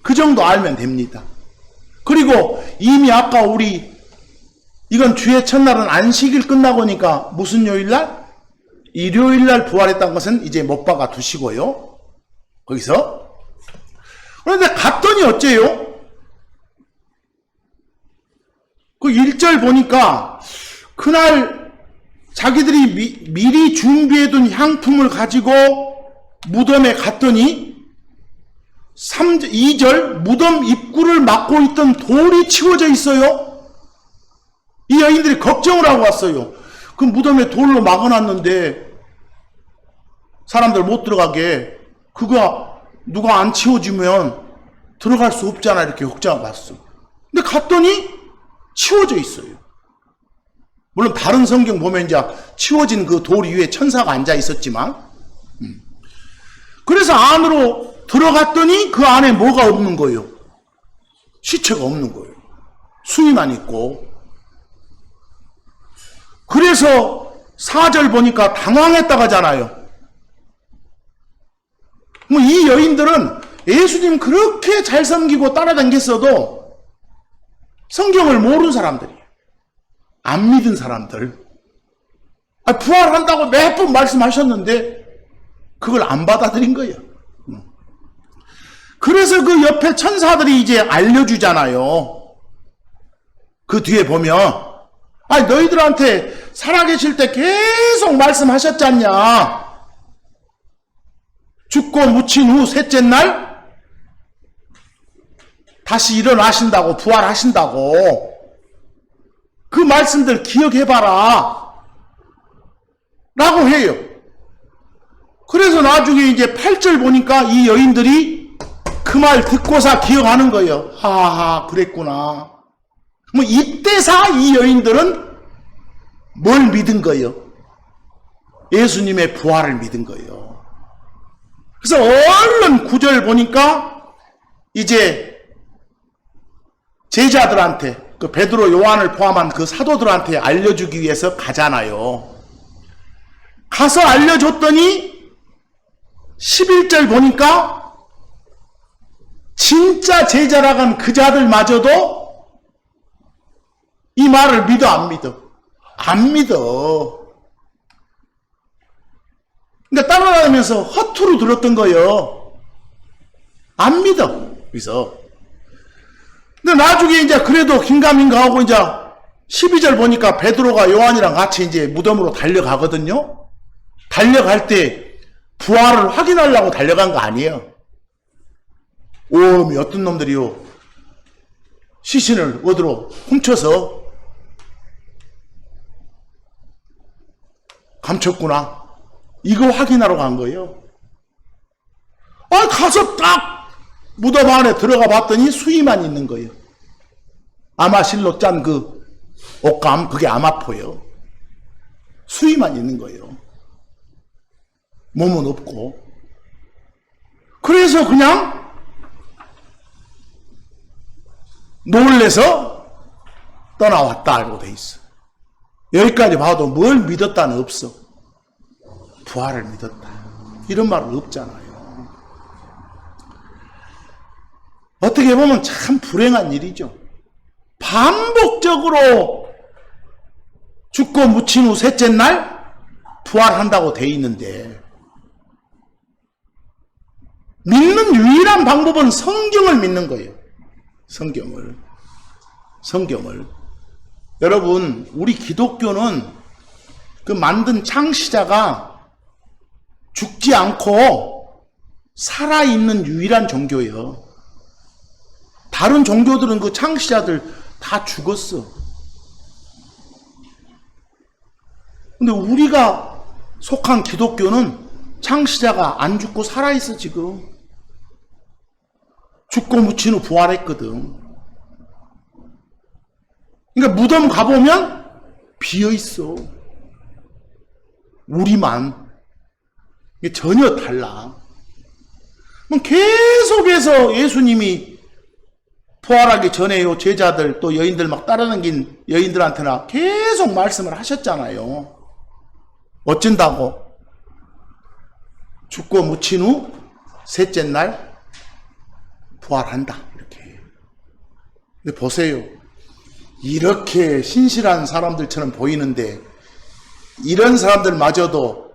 그 정도 알면 됩니다. 그리고 이미 아까 이건 주의 첫날은 안식일 끝나고니까 무슨 요일날? 일요일날 부활했다는 것은 이제 못 박아 두시고요. 거기서. 그런데 갔더니 어째요? 그 1절 보니까 그날 자기들이 미리 준비해둔 향품을 가지고 무덤에 갔더니 2절 무덤 입구를 막고 있던 돌이 치워져 있어요. 이 여인들이 걱정을 하고 왔어요. 그 무덤에 돌로 막아놨는데 사람들 못 들어가게 그거 누가 안 치워주면 들어갈 수 없잖아 이렇게 걱정하고 왔어. 근데 갔더니 치워져 있어요. 물론 다른 성경 보면 이제 치워진 그 돌 위에 천사가 앉아 있었지만 그래서 안으로 들어갔더니 그 안에 뭐가 없는 거예요? 시체가 없는 거예요. 수의만 있고. 그래서 4절 보니까 당황했다고 하잖아요. 뭐 이 여인들은 예수님 그렇게 잘 섬기고 따라다녔어도 성경을 모르는 사람들이에요. 안 믿은 사람들. 부활한다고 몇 번 말씀하셨는데 그걸 안 받아들인 거예요. 그래서 그 옆에 천사들이 이제 알려주잖아요. 그 뒤에 보면 너희들한테 살아계실 때 계속 말씀하셨잖냐. 죽고 묻힌 후 셋째 날 다시 일어나신다고, 부활하신다고. 그 말씀들 기억해봐라 라고 해요. 그래서 나중에 이제 8절 보니까 이 여인들이 그 말 듣고서 기억하는 거예요. 하하, 그랬구나. 뭐 이때사 이 여인들은 뭘 믿은 거예요? 예수님의 부활을 믿은 거예요. 그래서 얼른 9절 보니까 이제 제자들한테, 그 베드로, 요한을 포함한 그 사도들한테 알려주기 위해서 가잖아요. 가서 알려줬더니 11절 보니까 진짜 제자라고 한 그 자들마저도 이 말을 믿어 안 믿어? 안 믿어. 근데 따라다니면서 허투루 들었던 거예요. 안 믿어. 그래서 근데 나중에 이제 그래도 긴가민가 하고 이제 12절 보니까 베드로가 요한이랑 같이 이제 무덤으로 달려가거든요. 달려갈 때 부활을 확인하려고 달려간 거 아니에요. 어떤 놈들이요 시신을 어디로 훔쳐서 감췄구나 이거 확인하러 간 거예요. 가서 딱 무덤 안에 들어가 봤더니 수의만 있는 거예요. 아마실로 짠 그 옷감 그게 아마포예요. 수의만 있는 거예요. 몸은 없고. 그래서 그냥 놀래서 떠나왔다고 돼 있어. 여기까지 봐도 뭘 믿었다는 없어. 부활을 믿었다. 이런 말은 없잖아요. 어떻게 보면 참 불행한 일이죠. 반복적으로 죽고 묻힌 후 셋째 날 부활한다고 돼 있는데, 믿는 유일한 방법은 성경을 믿는 거예요. 성경을. 여러분, 우리 기독교는 그 만든 창시자가 죽지 않고 살아있는 유일한 종교예요. 다른 종교들은 그 창시자들 다 죽었어. 근데 우리가 속한 기독교는 창시자가 안 죽고 살아있어, 지금. 죽고 묻힌 후 부활했거든. 그러니까 무덤 가보면 비어있어. 우리만. 이게 전혀 달라. 계속해서 예수님이 부활하기 전에 요 제자들 또 여인들 막 따라다닌 여인들한테나 계속 말씀을 하셨잖아요. 어쩐다고? 죽고 묻힌 후 셋째 날 부활한다. 이렇게. 근데 보세요. 이렇게 신실한 사람들처럼 보이는데 이런 사람들마저도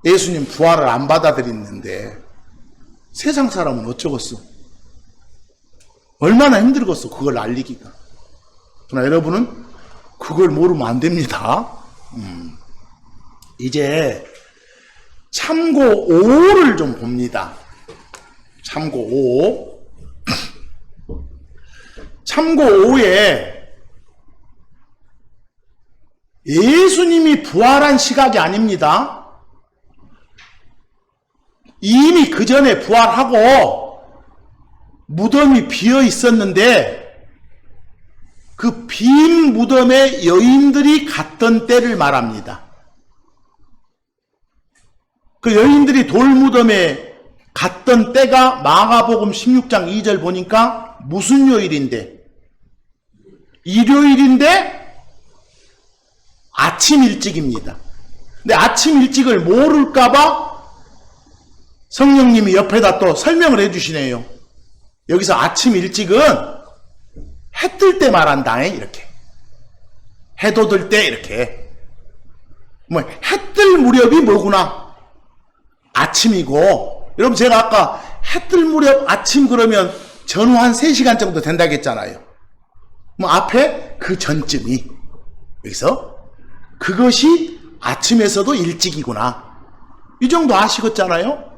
예수님 부활을 안 받아들이는데 세상 사람은 어쩌겠어? 얼마나 힘들겠어, 그걸 알리기가. 그러나 여러분은 그걸 모르면 안 됩니다. 이제 참고 5를 좀 봅니다. 참고 5. 참고 5에 예수님이 부활한 시각이 아닙니다. 이미 그 전에 부활하고 무덤이 비어 있었는데 그 빈 무덤에 여인들이 갔던 때를 말합니다. 그 여인들이 돌무덤에 갔던 때가 마가복음 16장 2절 보니까 무슨 요일인데? 일요일인데 아침 일찍입니다. 근데 아침 일찍을 모를까봐 성령님이 옆에다 또 설명을 해주시네요. 여기서 아침 일찍은 해 뜰 때 말한다. 이렇게. 해 돋을 때 이렇게. 해 뜰 무렵이 뭐구나? 아침이고. 여러분 제가 아까 해 뜰 무렵 아침 그러면 전후 한 3시간 정도 된다고 했잖아요. 앞에 그 전쯤이. 여기서 그것이 아침에서도 일찍이구나. 이 정도 아시겠잖아요?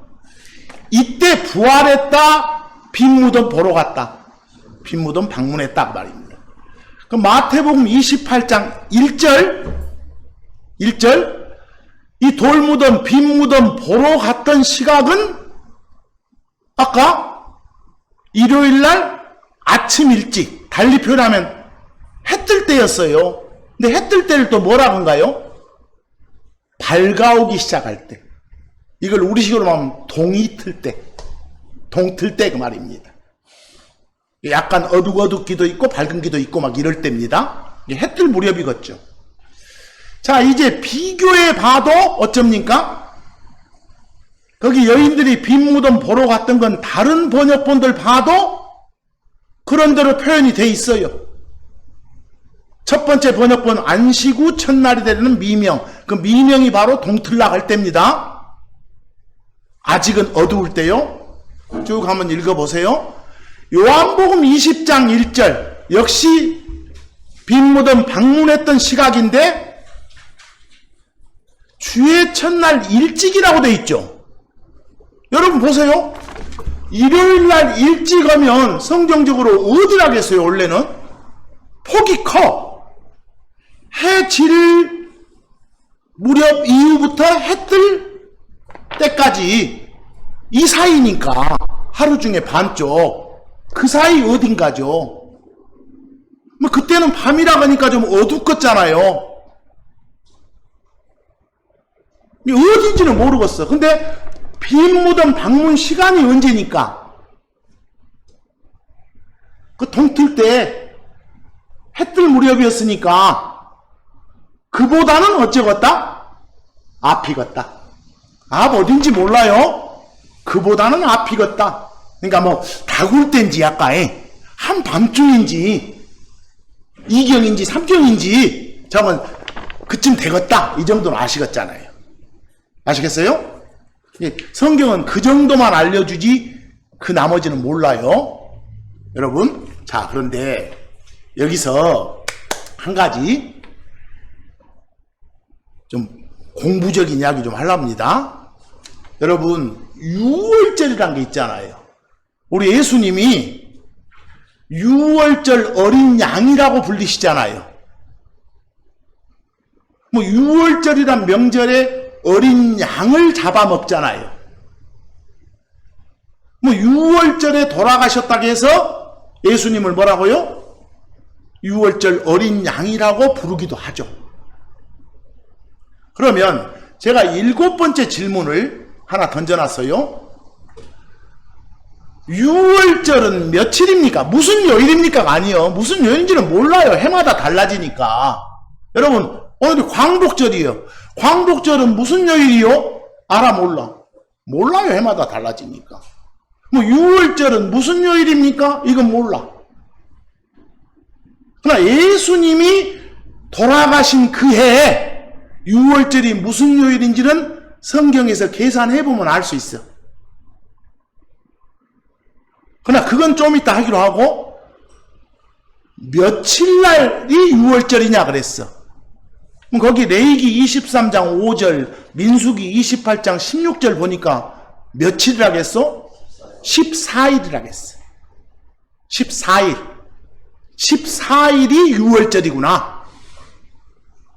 이때 부활했다. 빈 무덤 보러 갔다. 빈 무덤 방문했다 그 말입니다. 그럼 마태복음 28장 1절 이 돌무덤 빈 무덤 보러 갔던 시각은 아까 일요일날 아침 일찍, 달리 표현하면 해 뜰 때였어요. 근데 해 뜰 때를 또 뭐라고 한가요? 밝아오기 시작할 때. 이걸 우리식으로 하면 동이 틀 때, 동틀 때 그 말입니다. 약간 어둑어둑기도 있고 밝은 기도 있고 막 이럴 때입니다. 해 뜰 무렵이겠죠. 자, 이제 비교해 봐도 어쩝니까? 거기 여인들이 빈 무덤 보러 갔던 건 다른 번역본들 봐도 그런 대로 표현이 돼 있어요. 첫 번째 번역본 안식 후 첫날이 되는 미명. 그 미명이 바로 동틀락 할 때입니다. 아직은 어두울 때요. 쭉 한번 읽어보세요. 요한복음 20장 1절 역시 빈 무덤 방문했던 시각인데 주의 첫날 일찍이라고 돼 있죠. 여러분 보세요. 일요일날 일찍 하면 성경적으로 어디라겠어요? 원래는 폭이 커. 해 질 무렵 이후부터 해 뜰 때까지 이 사이니까 하루 중에 반쪽 그 사이 어딘가죠. 그때는 밤이라 하니까 좀 어둡겠잖아요. 어딘지는 모르겠어. 근데 빈 무덤 방문 시간이 언제니까? 그 동틀 때 해 뜰 무렵이었으니까 그보다는 어쩌겠다? 앞이겠다. 앞 어딘지 몰라요. 그보다는 앞이겠다. 그러니까 뭐 다굴 때인지 약간에 한밤중인지 이경인지 삼경인지 저건 그쯤 되겠다. 이 정도는 아시겠잖아요. 아시겠어요? 성경은 그 정도만 알려주지 그 나머지는 몰라요. 여러분, 자, 그런데 여기서 한 가지 좀 공부적인 이야기 좀 하려합니다. 여러분, 유월절이란 게 있잖아요. 우리 예수님이 유월절 어린 양이라고 불리시잖아요. 뭐 유월절이란 명절에 어린 양을 잡아먹잖아요. 뭐 유월절에 돌아가셨다고 해서 예수님을 뭐라고요? 유월절 어린 양이라고 부르기도 하죠. 그러면 제가 7번째 질문을 하나 던져놨어요. 유월절은 며칠입니까? 무슨 요일입니까? 아니요. 무슨 요일인지는 몰라요. 해마다 달라지니까. 여러분, 오늘이 광복절이에요. 광복절은 무슨 요일이요? 알아 몰라? 몰라요. 해마다 달라지니까. 뭐 유월절은 무슨 요일입니까? 이건 몰라. 그러나 예수님이 돌아가신 그 해에 유월절이 무슨 요일인지는 성경에서 계산해보면 알 수 있어. 그러나 그건 좀 이따 하기로 하고 며칠날이 유월절이냐 그랬어. 그럼 거기 레위기 23장 5절 민수기 28장 16절 보니까 며칠이라고 했어? 14일이라고 했어. 14일. 14일이 유월절이구나.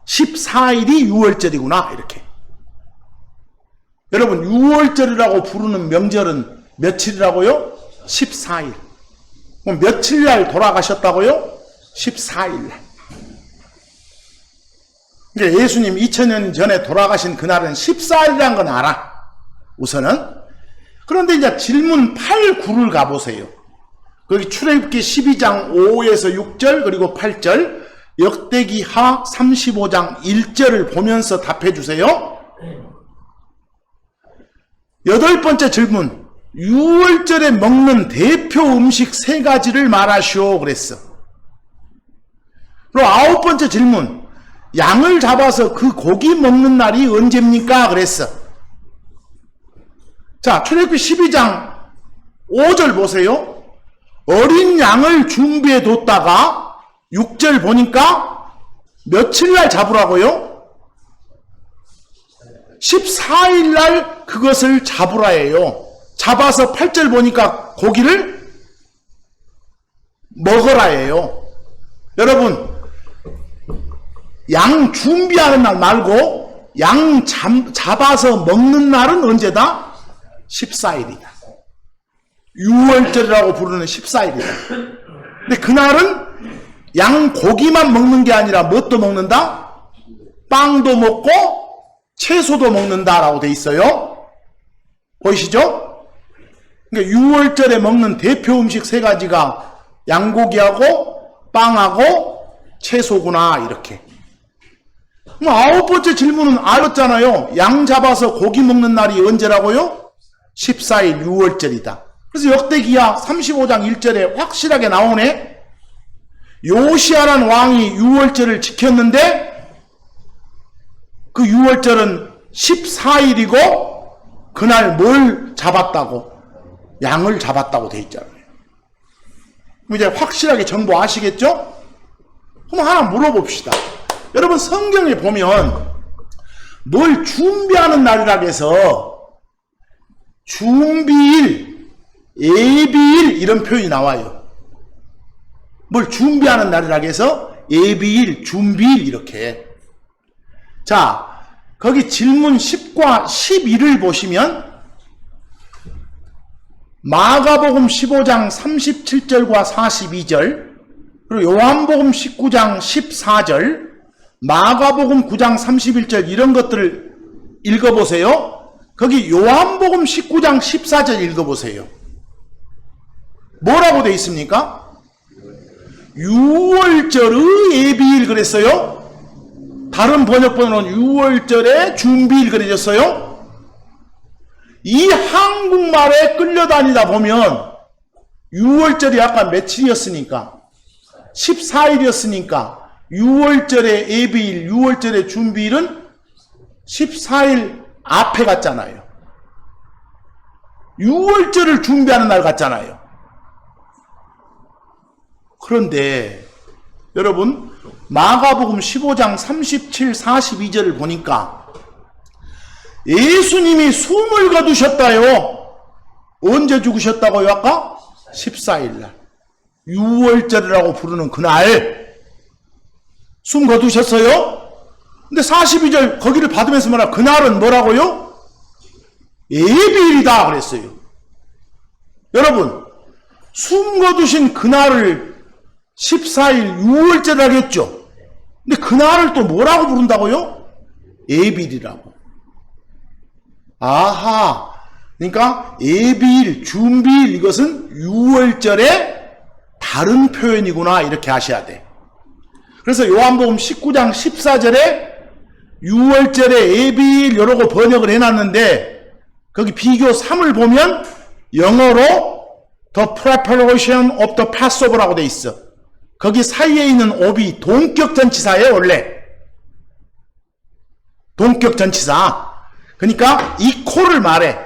14일이 유월절이구나. 이렇게. 여러분, 유월절이라고 부르는 명절은 며칠이라고요? 14일. 그럼 며칠날 돌아가셨다고요? 14일날. 그러니까 예수님 2000년 전에 돌아가신 그날은 14일이라는 건 알아. 우선은. 그런데 이제 질문 8, 9를 가보세요. 거기 출애굽기 12장 5에서 6절 그리고 8절 역대기하 35장 1절을 보면서 답해 주세요. 8번째 질문. 유월절에 먹는 대표 음식 3가지를 말하시오 그랬어. 그리고 9번째 질문. 양을 잡아서 그 고기 먹는 날이 언제입니까? 그랬어. 자, 출애굽기 12장 5절 보세요. 어린 양을 준비해 뒀다가 6절 보니까 며칠날 잡으라고요? 14일날 그것을 잡으라 해요. 잡아서 8절 보니까 고기를 먹으라 해요. 여러분, 양 준비하는 날 말고 양 잡아서 먹는 날은 언제다? 14일이다. 유월절이라고 부르는 14일이다. 근데 그날은 양 고기만 먹는 게 아니라 뭣도 먹는다? 빵도 먹고 채소도 먹는다라고 돼 있어요. 보이시죠? 그러니까 유월절에 먹는 대표 음식 3가지가 양고기하고 빵하고 채소구나 이렇게. 그럼 9번째 질문은 알았잖아요. 양 잡아서 고기 먹는 날이 언제라고요? 14일 유월절이다. 그래서 역대기야 35장 1절에 확실하게 나오네. 요시야라는 왕이 유월절을 지켰는데 그 유월절은 14일이고 그날 뭘 잡았다고? 양을 잡았다고 돼 있잖아요. 이제 확실하게 정보 아시겠죠? 그럼 하나 물어봅시다. 여러분, 성경에 보면 뭘 준비하는 날이라고 해서 준비일, 예비일 이런 표현이 나와요. 뭘 준비하는 날이라고 해서 예비일, 준비일 이렇게. 자, 거기 질문 10과 11을 보시면 마가복음 15장 37절과 42절 그리고 요한복음 19장 14절 마가복음 9장 31절 이런 것들을 읽어보세요. 거기 요한복음 19장 14절 읽어보세요. 뭐라고 돼 있습니까? 6월절의 예비일 그랬어요. 다른 번역본은 6월절의 준비일 그려졌어요. 이 한국말에 끌려다니다 보면 6월절이 아까 며칠이었으니까 14일이었으니까 6월절의 예비일, 6월절의 준비일은 14일 앞에 갔잖아요. 6월절을 준비하는 날 같잖아요. 그런데 여러분 마가복음 15장 37, 42절을 보니까 예수님이 숨을 거두셨다요. 언제 죽으셨다고요? 아까 14일날 6월절이라고 부르는 그날 숨 거두셨어요. 근데 42절 거기를 받으면서 뭐라 그날은 뭐라고요? 예비일이다 그랬어요. 여러분 숨 거두신 그날을 14일 6월절이라고 했죠. 근데 그날을 또 뭐라고 부른다고요? 예비일이라고. 아하, 그러니까 예비일, 준비일 이것은 6월절의 다른 표현이구나 이렇게 아셔야 돼. 그래서 요한복음 19장 14절에 6월절의 예비일 이러고 번역을 해놨는데 거기 비교 3을 보면 영어로 The Preparation of the Passover라고 돼 있어. 거기 사이에 있는 옵이 동격전치사예요. 원래 동격전치사. 그러니까 이 코를 말해.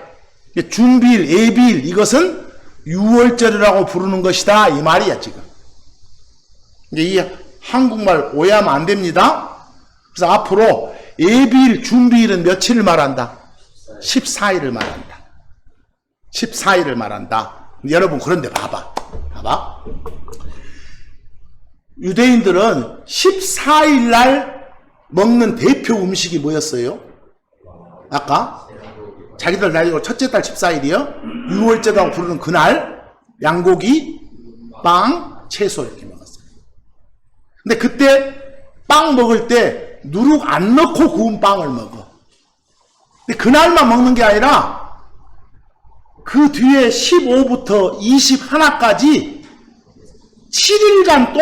준비일, 예비일 이것은 6월절이라고 부르는 것이다 이 말이야 지금. 이제 이 한국말 오해하면 안 됩니다. 그래서 앞으로 예비일, 준비일은 며칠을 말한다? 14일을 말한다. 14일을 말한다. 여러분 그런데 봐봐. 유대인들은 14일 날 먹는 대표 음식이 뭐였어요? 아까 자기들 나이로 첫째 달 14일이요. 6월절이라고 부르는 그날 양고기, 빵, 채소 이렇게 먹었어요. 근데 그때 빵 먹을 때 누룩 안 넣고 구운 빵을 먹어. 근데 그날만 먹는 게 아니라 그 뒤에 15부터 21까지 7일간 또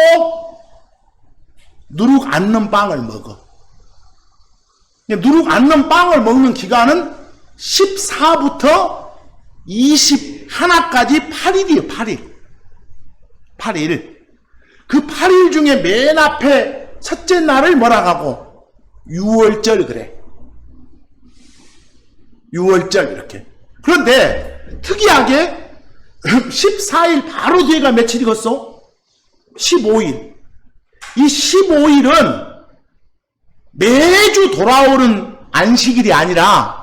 누룩 안 넣은 빵을 먹어. 누룩 안 넣은 빵을 먹는 기간은 14부터 21까지 8일이에요. 8일. 그 8일 중에 맨 앞에 첫째 날을 뭐라 하고? 6월절 그래. 6월절 이렇게. 그런데 특이하게 14일 바로 뒤에가 며칠이겠어? 15일. 이 15일은 매주 돌아오는 안식일이 아니라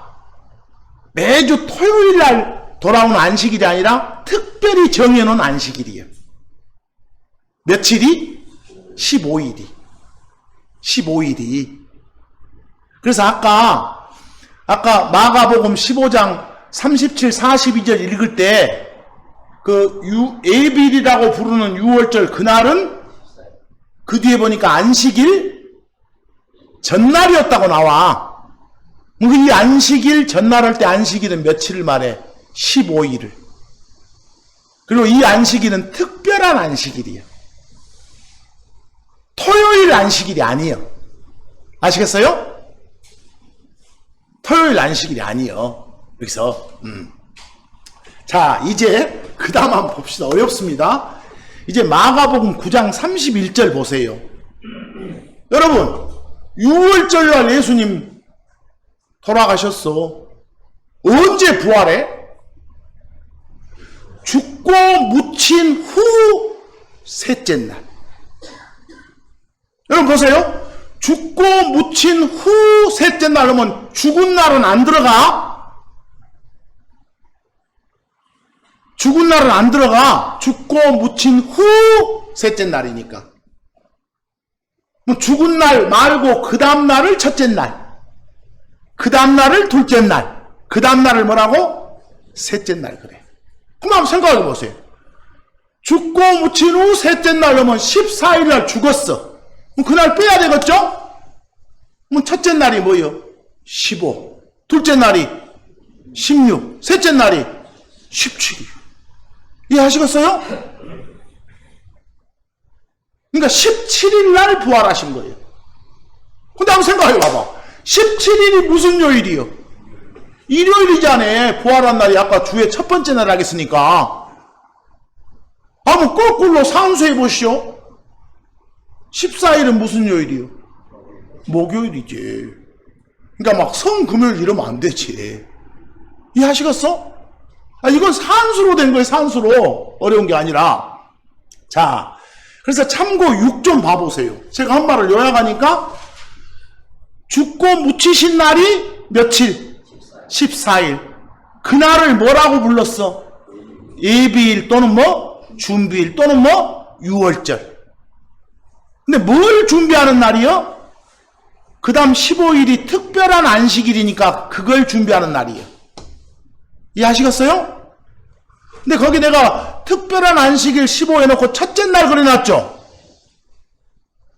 매주 토요일 날 돌아오는 안식일이 아니라 특별히 정해놓은 안식일이에요. 며칠이? 15일이. 그래서 아까 마가복음 15장 37, 42절 읽을 때 그 예비일이라고 부르는 6월절 그날은 그 뒤에 보니까 안식일 전날이었다고 나와. 이 안식일 전날 할 때 안식일은 며칠을 말해? 15일을. 그리고 이 안식일은 특별한 안식일이에요. 토요일 안식일이 아니에요. 아시겠어요? 토요일 안식일이 아니에요. 여기서 자 이제 그 다음 한번 봅시다. 어렵습니다. 이제 마가복음 9장 31절 보세요. 여러분 6월절날 예수님 돌아가셨어. 언제 부활해? 죽고 묻힌 후 셋째 날. 여러분 보세요. 죽고 묻힌 후 셋째 날 하면 죽은 날은 안 들어가. 죽은 날은 안 들어가. 죽고 묻힌 후 셋째 날이니까. 죽은 날 말고 그 다음 날을 첫째 날, 그 다음 날을 둘째 날, 그 다음 날을 뭐라고? 셋째 날 그래. 그럼 한번 생각해 보세요. 죽고 묻힌 후 셋째 날 하면 14일 날 죽었어. 그럼 그날 빼야 되겠죠? 그럼 첫째 날이 뭐예요? 15. 둘째 날이 16. 셋째 날이 17일. 이해하시겠어요? 그러니까 17일 날 부활하신 거예요. 근데 한번 생각해 봐봐. 17일이 무슨 요일이요? 일요일이잖아요. 부활한 날이 아까 주의 첫 번째 날 하겠으니까. 한번 거꾸로 산수해 보시오. 14일은 무슨 요일이요? 목요일이지. 그러니까 막 성금요일 이러면 안 되지. 이해하시겠어? 이건 산수로 된 거예요. 산수로. 어려운 게 아니라. 자, 그래서 참고 6 좀 봐보세요. 제가 한 말을 요약하니까 죽고 묻히신 날이 며칠? 14일. 그날을 뭐라고 불렀어? 예비일 또는 뭐? 준비일 또는 뭐? 6월절. 근데 뭘 준비하는 날이요? 그 다음 15일이 특별한 안식일이니까 그걸 준비하는 날이에요. 이해하시겠어요? 근데 거기 내가 특별한 안식일 15 해놓고 첫째 날 그려놨죠?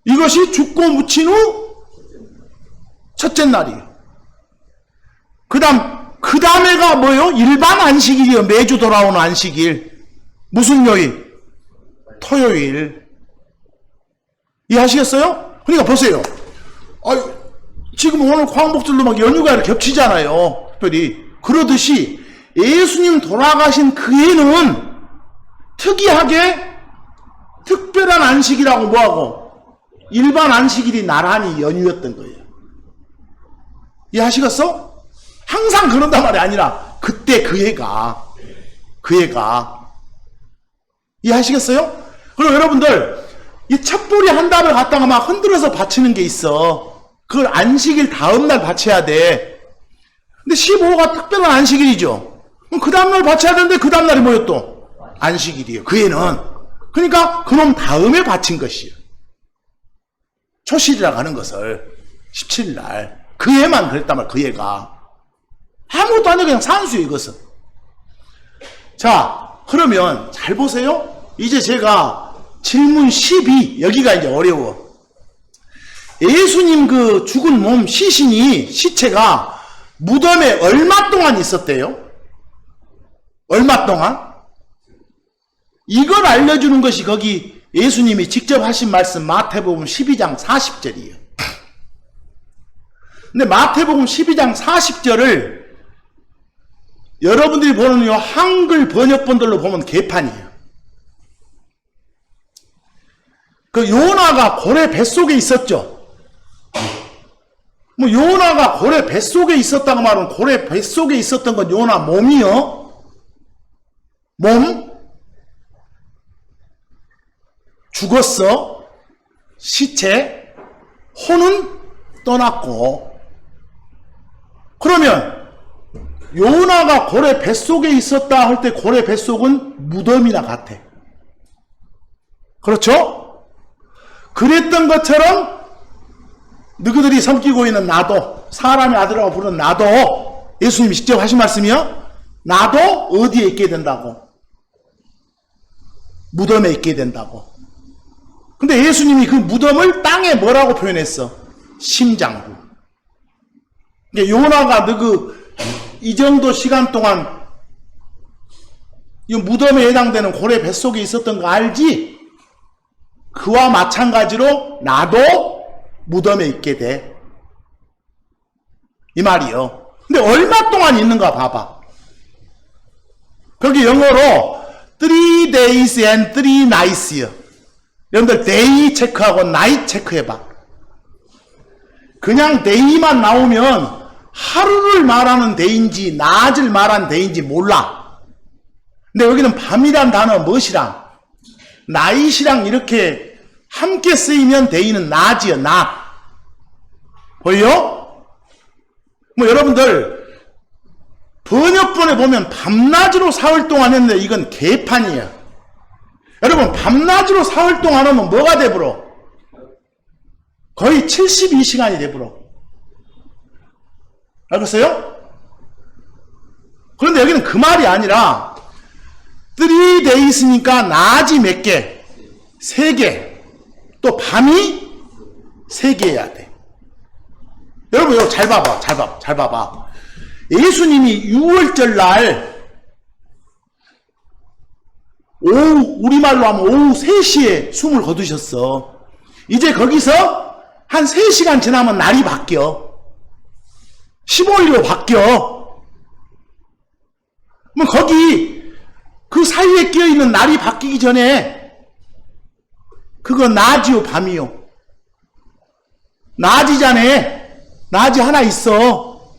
이것이 죽고 묻힌 후 첫째 날이에요. 그 다음에가 뭐요? 일반 안식일이요. 매주 돌아오는 안식일. 무슨 요일? 토요일. 이해하시겠어요? 그러니까 보세요. 지금 오늘 광복절로 막 연휴가 이렇게 겹치잖아요. 특별히. 그러듯이 예수님 돌아가신 그 해는 특이하게 특별한 안식이라고 뭐하고 일반 안식일이 나란히 연휴였던 거예요. 이해하시겠어? 항상 그런단 말이 아니라 그때 그 해가 이해하시겠어요? 그리고 여러분들 이 첩보리 한 달을 갖다가 막 흔들어서 바치는 게 있어. 그걸 안식일 다음날 바쳐야 돼. 근데 15가 특별한 안식일이죠. 그럼 그 다음날 바쳐야 되는데 그 다음날이 뭐예요 또? 안식일이에요. 그 해는. 그러니까 그놈 다음에 바친 것이에요. 초실이라고 하는 것을 17일 그 해만 그랬단 말이에요. 그 해가. 아무것도 아니고 그냥 산수예요. 이것은. 자, 그러면 잘 보세요. 이제 제가 질문 12 여기가 이제 어려워. 예수님 그 죽은 몸 시체가 무덤에 얼마 동안 있었대요? 얼마 동안? 이걸 알려주는 것이 거기 예수님이 직접 하신 말씀 마태복음 12장 40절이에요. 근데 마태복음 12장 40절을 여러분들이 보는 요 한글 번역본들로 보면 개판이에요. 그 요나가 고래 뱃속에 있었죠. 뭐 요나가 고래 뱃속에 있었다고 말하면 고래 뱃속에 있었던 건 요나 몸이요. 몸 죽었어. 시체 혼은 떠났고. 그러면 요나가 고래 뱃속에 있었다 할 때 고래 뱃속은 무덤이나 같아. 그렇죠? 그랬던 것처럼 너희들이 섬기고 있는 나도, 사람의 아들이라고 부르는 나도, 예수님이 직접 하신 말씀이요. 나도 어디에 있게 된다고? 무덤에 있게 된다고. 근데 예수님이 그 무덤을 땅에 뭐라고 표현했어? 심장부. 그러니까 요나가 이 정도 시간 동안 이 무덤에 해당되는 고래 뱃속에 있었던 거 알지? 그와 마찬가지로 나도 무덤에 있게 돼. 이 말이요. 근데 얼마 동안 있는가 봐봐. 거기 영어로 3 days and 3 nights요. 여러분들 day 체크하고 night 체크해봐. 그냥 day만 나오면 하루를 말하는 day인지 낮을 말하는 day인지 몰라. 근데 여기는 밤이란 단어 무엇이랑 night이랑 이렇게 함께 쓰이면 day는 낮이요. 낮. 보여? 뭐 여러분들 번역본에 보면 밤낮으로 사흘 동안 했는데 이건 개판이에요. 여러분 밤낮으로 사흘 동안 하면 뭐가 돼버려? 거의 72시간이 돼버려. 알겠어요? 그런데 여기는 그 말이 아니라 3 days니까 낮이 몇 개? 3개. 또 밤이 3개여야 돼. 여러분 이거 잘 봐봐. 예수님이 6월절 날 오후, 우리말로 하면 오후 3시에 숨을 거두셨어. 이제 거기서 한 3시간 지나면 날이 바뀌어. 15일로 바뀌어. 그럼 거기 그 사이에 끼어있는 날이 바뀌기 전에 그거 낮이요 밤이요? 낮이잖아. 낮이 하나 있어.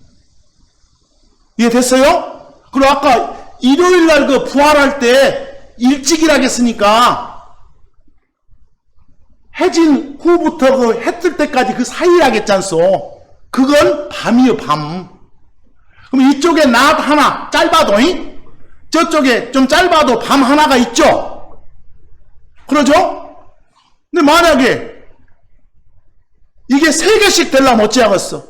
이해됐어요? 그리고 아까 일요일날 그 부활할 때 일찍 일하겠으니까 해진 후부터 그 해 뜰 때까지 그 사이라겠잖소. 그건 밤이요 밤. 그럼 이쪽에 낮 하나 짧아도 저쪽에 좀 짧아도 밤 하나가 있죠. 그러죠? 근데 만약에 이게 3개씩 되려면 어찌하겠어?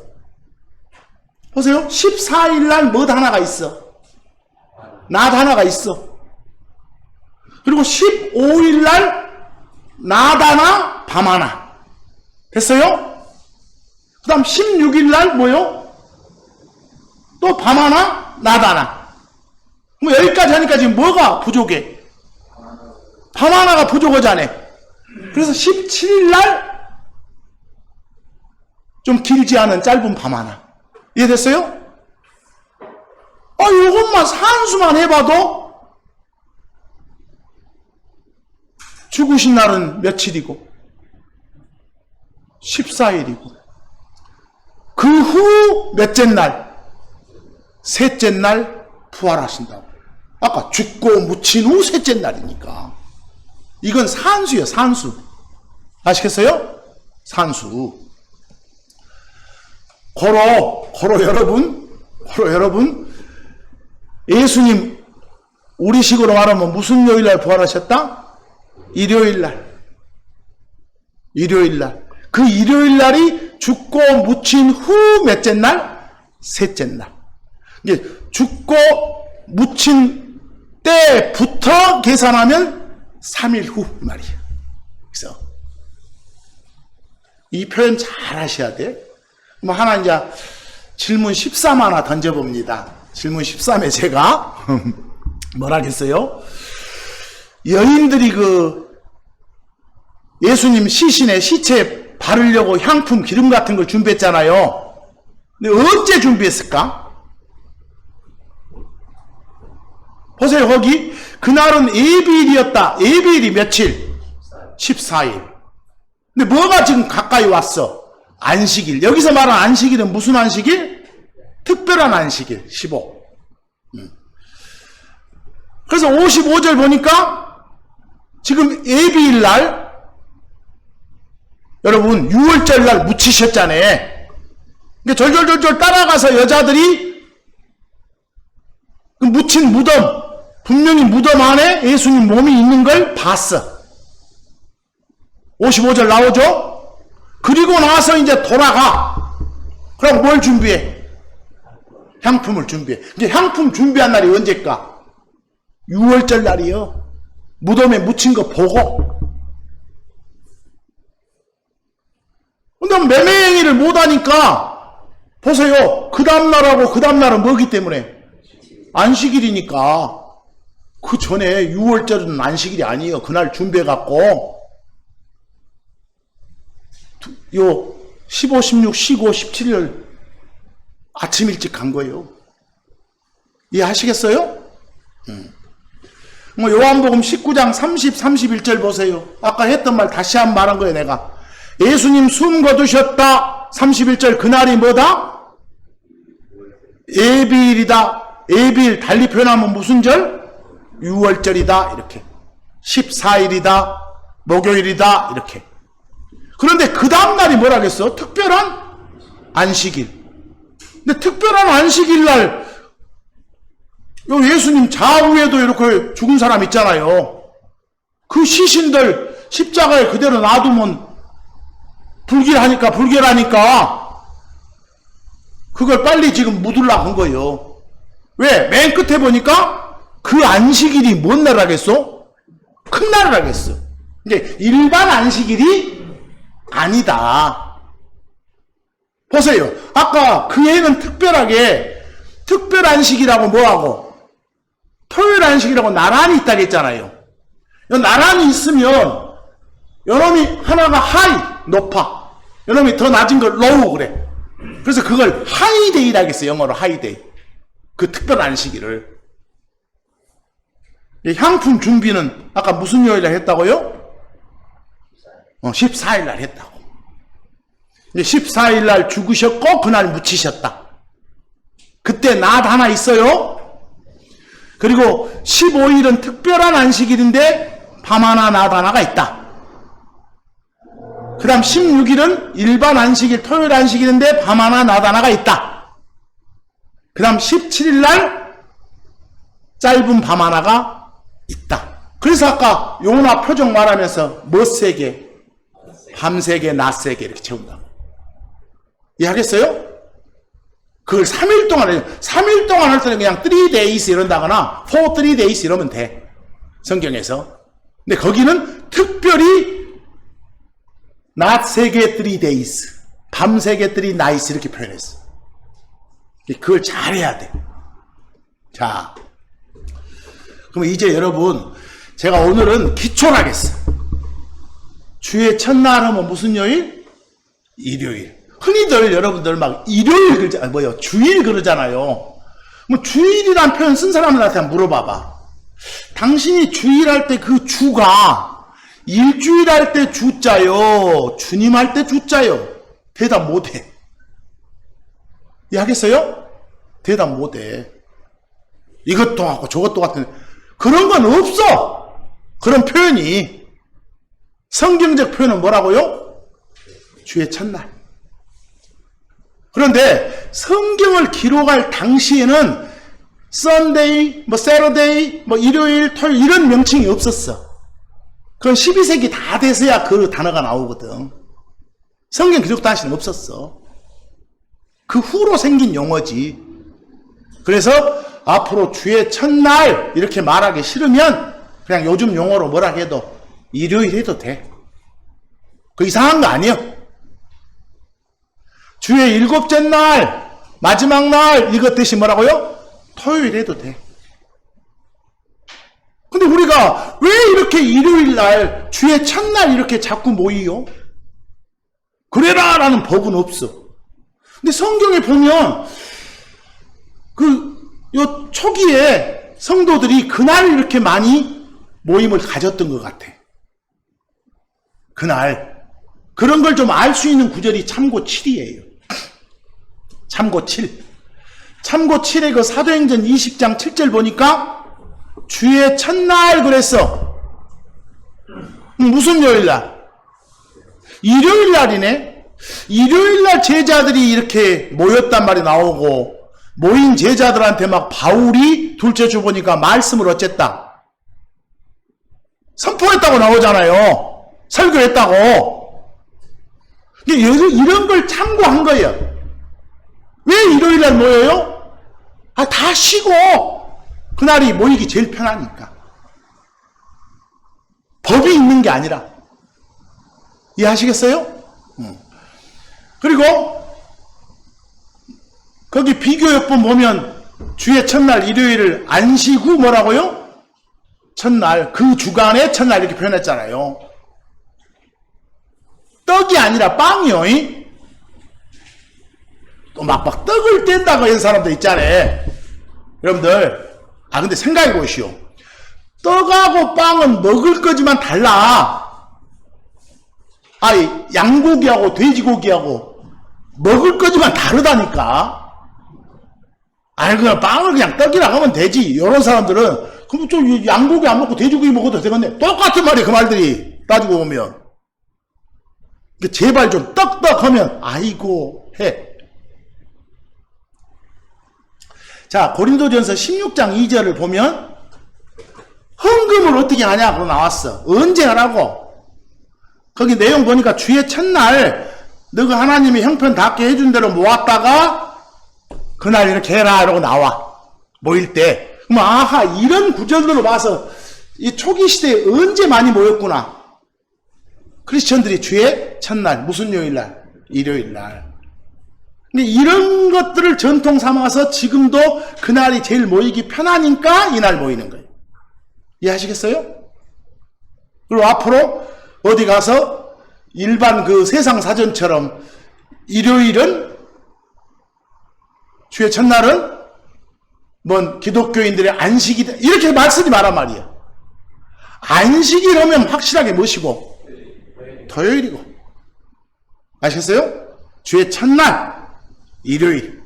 보세요. 14일날 뭐 하나가 있어. 낮 하나가 있어. 그리고 15일날 낮 하나 밤 하나 됐어요? 그 다음 16일날 뭐요? 또 밤 하나 낮 하나. 뭐 여기까지 하니까 지금 뭐가 부족해? 밤 하나가 부족하잖아. 그래서 17일날 좀 길지 않은 짧은 밤 하나. 이해됐어요? 요것만 산수만 해봐도 죽으신 날은 며칠이고 14일이고 그 후 몇째 날? 셋째 날 부활하신다고. 아까 죽고 묻힌 후 셋째 날이니까 이건 산수예요. 산수. 아시겠어요? 산수. 고로 여러분 예수님 우리식으로 말하면 무슨 요일날 부활하셨다? 일요일날. 그 일요일날이 죽고 묻힌 후 몇째 날? 셋째 날. 이게 죽고 묻힌 때부터 계산하면 3일 후 말이에요. 그래서 이 표현 잘 하셔야 돼. 뭐 하나 이제 질문 13 하나 던져봅니다. 질문 13에 제가 뭐라겠어요? 여인들이 그 예수님 시신에 시체에 바르려고 향품 기름 같은 걸 준비했잖아요. 근데 언제 준비했을까? 보세요. 거기 그날은 예비일이었다. 예비일이 며칠? 14일. 근데 뭐가 지금 가까이 왔어? 안식일. 여기서 말하는 안식일은 무슨 안식일? 특별한 안식일. 15. 그래서 55절 보니까 지금 예비일 날 여러분 6월절 날 묻히셨잖아요. 그러니까 절절절절 따라가서 여자들이 그 묻힌 무덤, 분명히 무덤 안에 예수님 몸이 있는 걸 봤어. 55절 나오죠? 그리고 나서 이제 돌아가. 그럼 뭘 준비해? 향품을 준비해. 이제 향품 준비한 날이 언제일까? 6월절 날이요. 무덤에 묻힌 거 보고. 근데 매매행위를 못하니까 보세요. 그 다음날하고 그 다음날은 뭐기 때문에? 안식일이니까. 그 전에 6월절은 안식일이 아니에요. 그날 준비해갖고 요 15, 16, 15, 17일 아침 일찍 간 거예요. 이해하시겠어요? 뭐 요한복음 19장 30, 31절 보세요. 아까 했던 말 다시 한 번 말한 거예요. 내가 예수님 숨 거두셨다. 31절 그날이 뭐다? 예비일이다. 예비일 달리 표현하면 무슨 절? 6월절이다. 이렇게 14일이다. 목요일이다. 이렇게. 그런데 그 다음날이 뭐라겠어? 특별한 안식일. 근데 특별한 안식일 날 예수님 좌우에도 이렇게 죽은 사람 있잖아요. 그 시신들 십자가에 그대로 놔두면 불결하니까 그걸 빨리 지금 묻으려고 한 거예요. 왜? 맨 끝에 보니까 그 안식일이 뭔 나라겠어? 큰 나라라겠어. 이게 일반 안식일이 아니다. 보세요. 아까 그 애는 특별하게 특별 안식이라고 뭐하고 토요일 안식이라고 나란히 있다고 했잖아요. 나란히 있으면 요놈이 하나가 하이 높아, 요놈이 더 낮은 걸 로우 그래. 그래서 그걸 하이데이라고 했어요. 영어로 하이데이. 그 특별 안식일을. 향품 준비는 아까 무슨 요일날 했다고요? 14일날 했다고. 14일날 죽으셨고 그날 묻히셨다. 그때 낮 하나 있어요. 그리고 15일은 특별한 안식일인데 밤 하나 낮 하나가 있다. 그 다음 16일은 일반 안식일 토요일 안식일인데 밤 하나 낮 하나가 있다. 그 다음 17일날 짧은 밤 하나가 있다. 그래서 아까 요나 표정 말하면서 멋세 개, 밤세 개, 낮세 개 이렇게 채운다. 이해하겠어요? 그걸 3일 동안 해요. 3일 동안 할 때는 그냥 3 days 이런다거나 4, 3 days 이러면 돼. 성경에서. 근데 거기는 특별히 낮 3개 3 days, 밤 3개 3 nights 이렇게 표현했어. 그걸 잘해야 돼. 자, 그럼 이제 여러분, 제가 오늘은 기초를 하겠어. 주의 첫날 하면 무슨 요일? 일요일. 흔히들 여러분들 막 일요일 주일 그러잖아요. 뭐 주일이란 표현 쓴 사람들한테 한번 물어봐봐. 당신이 주일 할 때 그 주가 일주일 할 때 주자요, 주님 할 때 주자요? 대답 못해. 이해하겠어요? 대답 못해. 이것도 하고 저것도 같은 그런 건 없어. 그런 표현이. 성경적 표현은 뭐라고요? 주의 첫날. 그런데 성경을 기록할 당시에는 Sunday, Saturday, 일요일, 토요일 이런 명칭이 없었어. 그건 12세기 다 돼서야 그 단어가 나오거든. 성경 기록 당시는 없었어. 그 후로 생긴 용어지. 그래서 앞으로 주의 첫날 이렇게 말하기 싫으면 그냥 요즘 용어로 뭐라 해도 일요일 해도 돼. 그 이상한 거 아니에요. 주의 일곱째 날, 마지막 날 이것 대신 뭐라고요? 토요일 해도 돼. 근데 우리가 왜 이렇게 일요일 날, 주의 첫날 이렇게 자꾸 모이요? 그래라 라는 법은 없어. 근데 성경에 보면 요 초기에 성도들이 그날 이렇게 많이 모임을 가졌던 것 같아. 그날. 그런 걸 좀 알 수 있는 구절이 참고 7이에요. 참고 7. 참고 7의 그 사도행전 20장 7절 보니까 주의 첫날 그랬어. 무슨 요일날? 일요일날이네. 일요일날 제자들이 이렇게 모였단 말이 나오고 모인 제자들한테 막 바울이 둘째 주 보니까 말씀을 어쨌다? 선포했다고 나오잖아요. 설교했다고. 이런 걸 참고한 거예요. 왜 일요일날 모여요? 다 쉬고 그날이 모이기 제일 편하니까. 법이 있는 게 아니라. 이해하시겠어요? 그리고 거기 비교역본 보면 주의 첫날 일요일을 안식 후 뭐라고요? 첫날, 그 주간의 첫날 이렇게 표현했잖아요. 떡이 아니라 빵이요. 또 막 떡을 뗀다고 하는 사람도 있잖아요. 여러분들, 근데 생각해 보시오. 떡하고 빵은 먹을 거지만 달라. 양고기하고 돼지고기하고 먹을 거지만 다르다니까. 그냥 빵을 그냥 떡이라고 하면 되지. 이런 사람들은, 그럼 좀 양고기 안 먹고 돼지고기 먹어도 되겠네. 똑같은 말이에요, 그 말들이. 따지고 보면. 제발 좀 떡떡하면, 아이고, 해. 자, 고린도전서 16장 2절을 보면, 헌금을 어떻게 하냐고 나왔어. 언제 하라고? 거기 내용 보니까 주의 첫날, 너가 하나님이 형편답게 해준 대로 모았다가, 그날 이렇게 해라 이러고 나와. 모일 때. 그럼 이런 구절들로 봐서 이 초기 시대에 언제 많이 모였구나. 크리스천들이 주의 첫날 무슨 요일날? 일요일날. 근데 이런 것들을 전통 삼아서 지금도 그날이 제일 모이기 편하니까 이날 모이는 거예요. 이해하시겠어요? 그리고 앞으로 어디 가서 일반 그 세상 사전처럼 일요일은 주의 첫날은 뭔 기독교인들의 안식이다 이렇게 말 쓰지 마란 말이에요. 안식이라면 확실하게 뭐시고 토요일이고 아시겠어요? 주의 첫날 일요일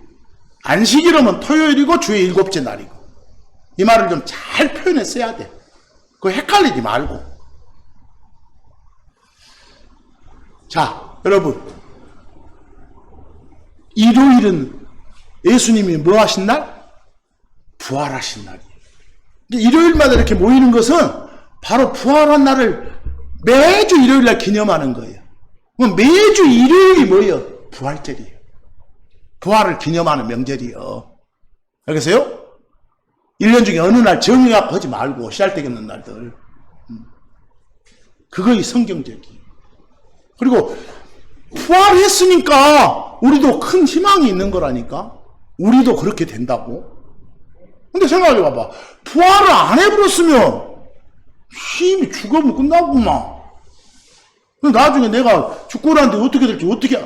안식이라면 토요일이고 주의 일곱째 날이고 이 말을 좀 잘 표현해 써야 돼. 그거 헷갈리지 말고. 자 여러분 일요일은 예수님이 뭐 하신 날? 부활하신 날이에요. 일요일마다 이렇게 모이는 것은 바로 부활한 날을 매주 일요일 날 기념하는 거예요. 매주 일요일이 뭐예요? 부활절이에요. 부활을 기념하는 명절이에요. 알겠어요? 1년 중에 어느 날 정의학 하지 말고 씨알데기 없는 날들. 그거이 성경적이에요. 그리고 부활했으니까 우리도 큰 희망이 있는 거라니까. 우리도 그렇게 된다고. 근데 생각해 봐봐. 부활을 안 해버렸으면 힘이 죽으면 끝나구만. 나중에 내가 죽고 나는데 어떻게 될지 어떻게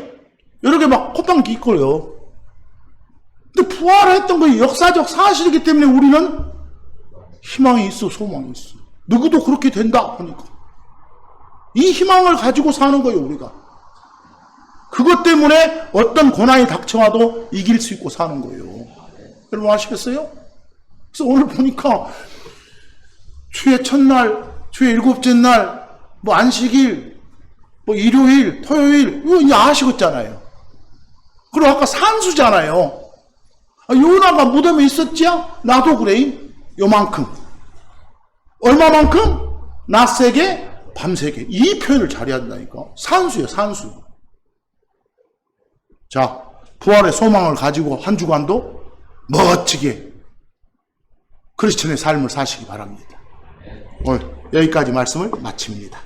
여러 개 막 콧방 기거려. 근데 부활했던 거 역사적 사실이기 때문에 우리는 희망이 있어, 소망이 있어. 누구도 그렇게 된다 하니까 이 희망을 가지고 사는 거예요. 우리가 그것 때문에 어떤 고난이 닥쳐와도 이길 수 있고 사는 거예요. 여러분 아시겠어요? 그래서 오늘 보니까 주의 첫날, 주의 일곱째 날, 뭐 안식일, 뭐 일요일, 토요일 이거 이제 아시겠잖아요. 그리고 아까 산수잖아요. 요나가 무덤에 있었지? 나도 그래. 요만큼. 얼마만큼? 낮새게, 밤새게. 이 표현을 잘해야 된다니까. 산수예요, 산수. 자, 부활의 소망을 가지고 한 주간도 멋지게 크리스천의 삶을 사시기 바랍니다. 오늘 여기까지 말씀을 마칩니다.